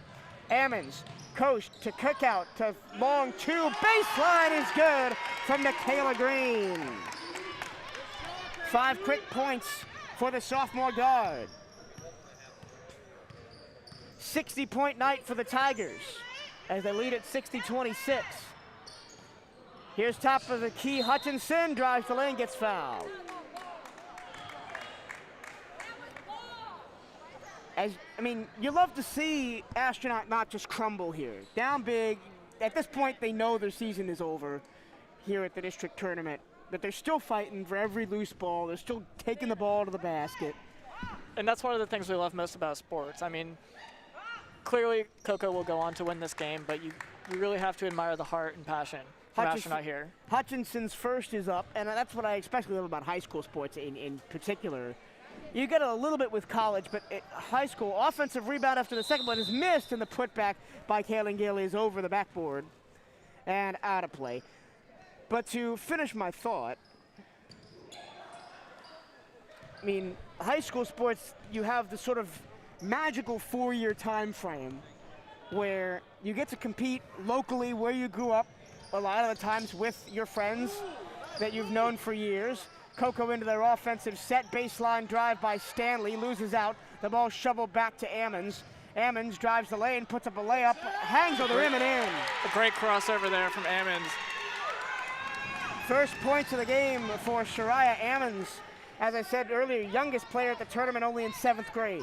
Ammons, coast to kick out to long 2. Baseline is good from Nikayla Green. 5 quick points for the sophomore guard. 60-point night for the Tigers as they lead at 60-26. Here's top of the key, Hutchinson, drives the lane, gets fouled. You love to see Astronaut not just crumble here. Down big, at this point they know their season is over here at the district tournament, but they're still fighting for every loose ball. They're still taking the ball to the basket. And that's one of the things we love most about sports. I mean, clearly Cocoa will go on to win this game, but you really have to admire the heart and passion from Astronaut here. Hutchinson's first is up, and that's what I especially love about high school sports in particular. You get a little bit with college, but high school, offensive rebound after the second one is missed, and the putback by Kaylin Gill is over the backboard and out of play. But to finish my thought, high school sports, you have the sort of magical 4-year time frame where you get to compete locally where you grew up, a lot of the times with your friends that you've known for years. Cocoa into their offensive set, baseline drive by Stanley, loses out. The ball shoveled back to Ammons, Ammons drives the lane, puts up a layup, hangs on the rim and in. A great crossover there from Ammons. First points of the game for Shariah Ammons. As I said earlier, youngest player at the tournament, only in 7th grade.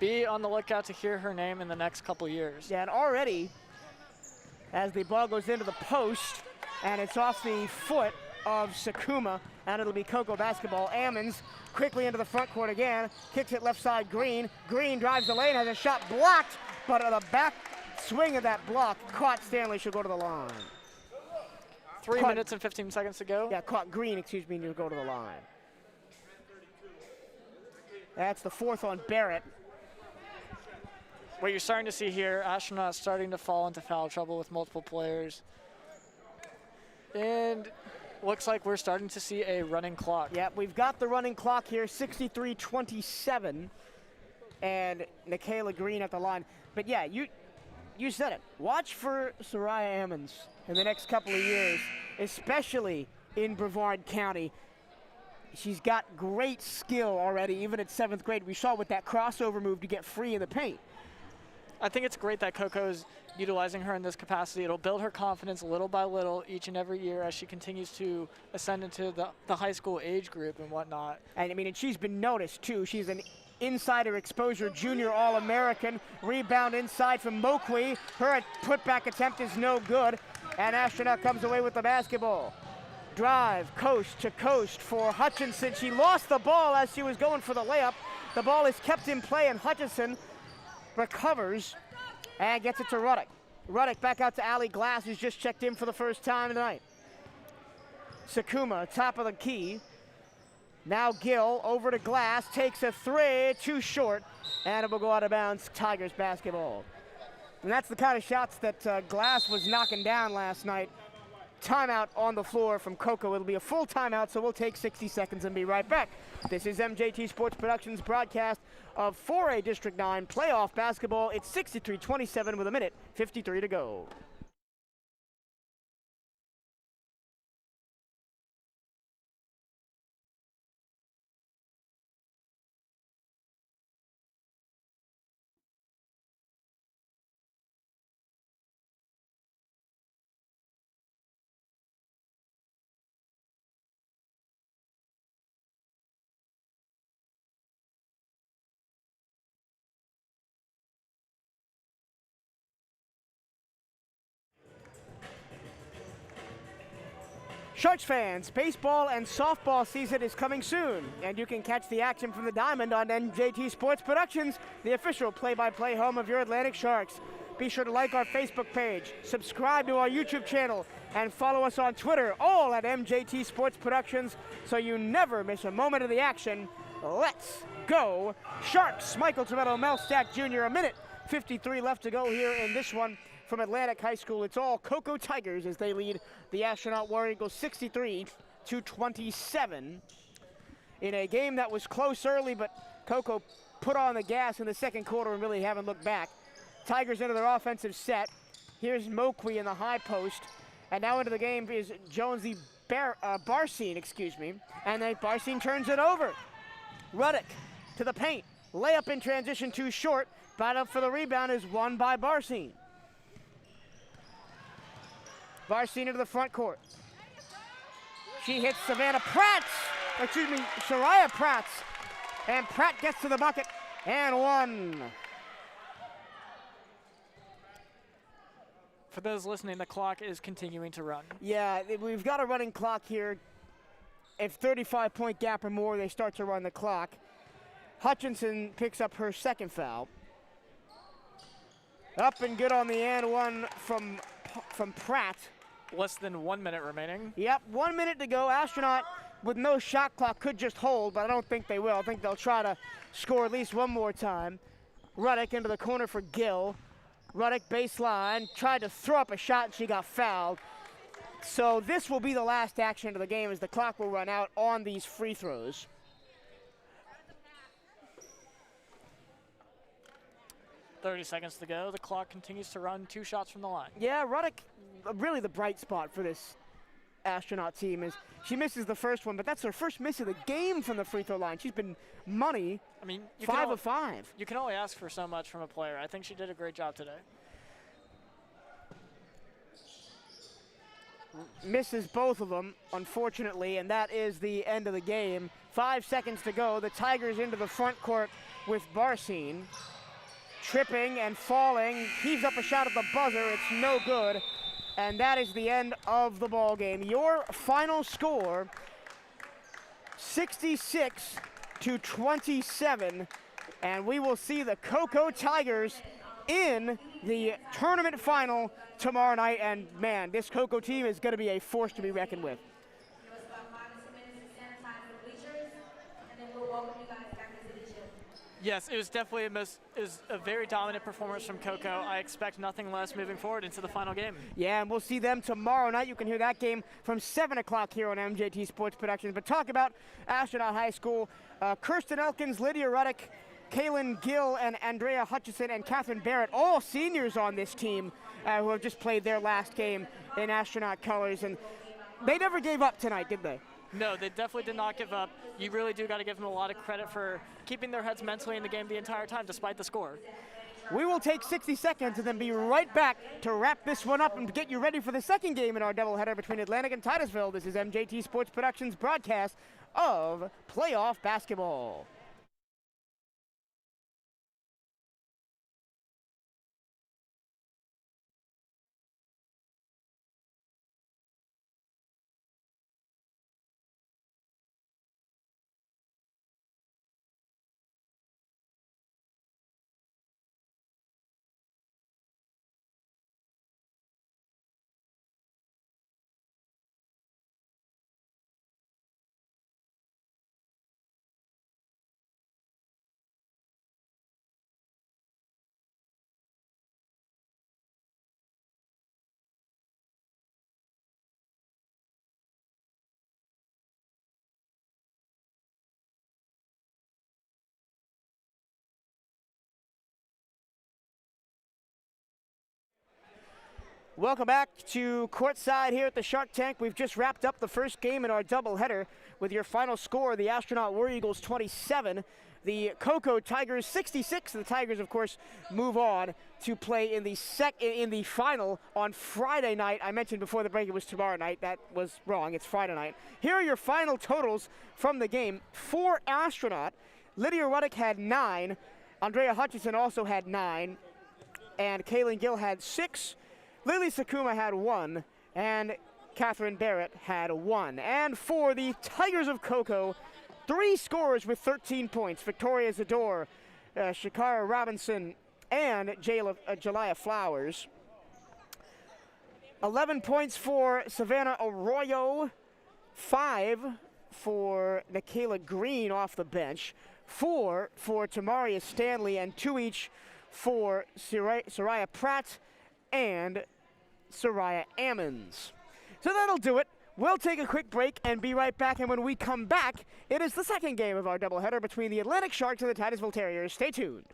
Be on the lookout to hear her name in the next couple years. Yeah, and already, as the ball goes into the post, and it's off the foot of Sakuma, and it'll be Cocoa Basketball. Ammons quickly into the front court again, kicks it left side Green. Green drives the lane, has a shot blocked, but on the back swing of that block, caught Stanley, she'll go to the line. 3 minutes and 15 seconds to go. Yeah, caught Green, excuse me, and you'll go to the line. That's the 4th on Barrett. What you're starting to see here, Astronaut starting to fall into foul trouble with multiple players. And looks like we're starting to see a running clock. Yeah, we've got the running clock here, 63-27, and Nikayla Green at the line. But yeah, you said it. Watch for Shariah Ammons in the next couple of years, especially in Brevard County. She's got great skill already, even at 7th grade. We saw with that crossover move to get free in the paint. I think it's great that Coco's utilizing her in this capacity. It'll build her confidence little by little each and every year as she continues to ascend into the high school age group and whatnot. And I mean, and she's been noticed too. She's an insider exposure junior All-American. Rebound inside from Moqui. Her putback attempt is no good. And Astronaut comes away with the basketball. Drive coast to coast for Hutchinson. She lost the ball as she was going for the layup. The ball is kept in play and Hutchinson recovers and gets it to Ruddock. Ruddock back out to Allie Glass, who's just checked in for the first time tonight. Sakuma, top of the key. Now Gill over to Glass, takes a 3, too short, and it will go out of bounds. Tigers basketball. And that's the kind of shots that Glass was knocking down last night. Timeout on the floor from Cocoa. It'll be a full timeout, so we'll take 60 seconds and be right back. This is MJT Sports Productions broadcast of 4A District 9 playoff basketball. It's 63-27 with a minute 53 to go. Sharks fans, baseball and softball season is coming soon, and you can catch the action from the diamond on MJT Sports Productions, the official play-by-play home of your Atlantic Sharks. Be sure to like our Facebook page, subscribe to our YouTube channel, and follow us on Twitter, all at MJT Sports Productions, so you never miss a moment of the action. Let's go Sharks! Michael Tometto, Mel Stack Jr., a minute 53 left to go here in this one from Atlantic High School. It's all Cocoa Tigers as they lead the Astronaut War Eagles 63-27 in a game that was close early, but Cocoa put on the gas in the second quarter and really haven't looked back. Tigers into their offensive set. Here's Moqui in the high post, and now into the game is Jonesy Barcine, and then Barcine turns it over. Ruddock to the paint. Layup in transition too short. Battle for the rebound is won by Barcine. Barcine into the front court. She hits Shariah Pratt. And Pratt gets to the bucket and one. For those listening, the clock is continuing to run. Yeah, we've got a running clock here. If 35-point gap or more, they start to run the clock. Hutchinson picks up her second foul. Up and good on the and one from Pratt. Less than 1 minute remaining. Yep, 1 minute to go. Astronaut with no shot clock could just hold, but I don't think they will. I think they'll try to score at least one more time. Ruddock into the corner for Gill. Ruddock baseline, tried to throw up a shot and she got fouled. So this will be the last action of the game as the clock will run out on these free throws. .30 seconds to go. The clock continues to run. 2 shots from the line. Yeah, Ruddock, really the bright spot for this Astronaut team is she misses the first one, but that's her first miss of the game from the free throw line. She's been money. I mean, 5 of 5. You can only ask for so much from a player. I think she did a great job today. Misses both of them, unfortunately, and that is the end of the game. 5 seconds to go. The Tigers into the front court with Barsine. Tripping and falling, heaves up a shot at the buzzer. It's no good. And that is the end of the ball game. Your final score, 66-27, and we will see the Cocoa Tigers in the tournament final tomorrow night. And man, this Cocoa team is going to be a force to be reckoned with. Give us about 5 to 10 minutes to sanitize the bleachers, and then we'll welcome you guys back into the gym. Yes, it was definitely a very dominant performance from Cocoa. I expect nothing less moving forward into the final game. Yeah, and we'll see them tomorrow night. You can hear that game from 7 o'clock here on MJT Sports Productions. But talk about Astronaut High School. Kirsten Elkins, Lydia Ruddick, Kaylin Gill, and Andrea Hutchison, and Catherine Barrett, all seniors on this team who have just played their last game in Astronaut colors. And they never gave up tonight, did they? No, they definitely did not give up. You really do got to give them a lot of credit for keeping their heads mentally in the game the entire time, despite the score. We will take 60 seconds and then be right back to wrap this one up and get you ready for the second game in our doubleheader between Atlantic and Titusville. This is MJT Sports Productions' broadcast of playoff basketball. Welcome back to courtside here at the Shark Tank. We've just wrapped up the first game in our doubleheader with your final score: the Astronaut War Eagles 27, the Cocoa Tigers 66. The Tigers, of course, move on to play in the final on Friday night. I mentioned before the break it was tomorrow night. That was wrong. It's Friday night. Here are your final totals from the game. For Astronaut, Lydia Ruddick had 9. Andrea Hutchison also had 9. And Kaylin Gill had 6. Lily Sakuma had 1, and Catherine Barrett had 1. And for the Tigers of Cocoa, 3 scorers with 13 points: Victoria Zador, Shakara Robinson, and Jalaya Flowers. 11 points for Savannah Arroyo, 5 for Nikayla Green off the bench, 4 for Tamaria Stanley, and 2 each for Soraya Pratt and Soraya Ammons. So that'll do it. We'll take a quick break and be right back, and when we come back, it is the second game of our doubleheader between the Atlantic Sharks and the Titusville Terriers. Stay tuned.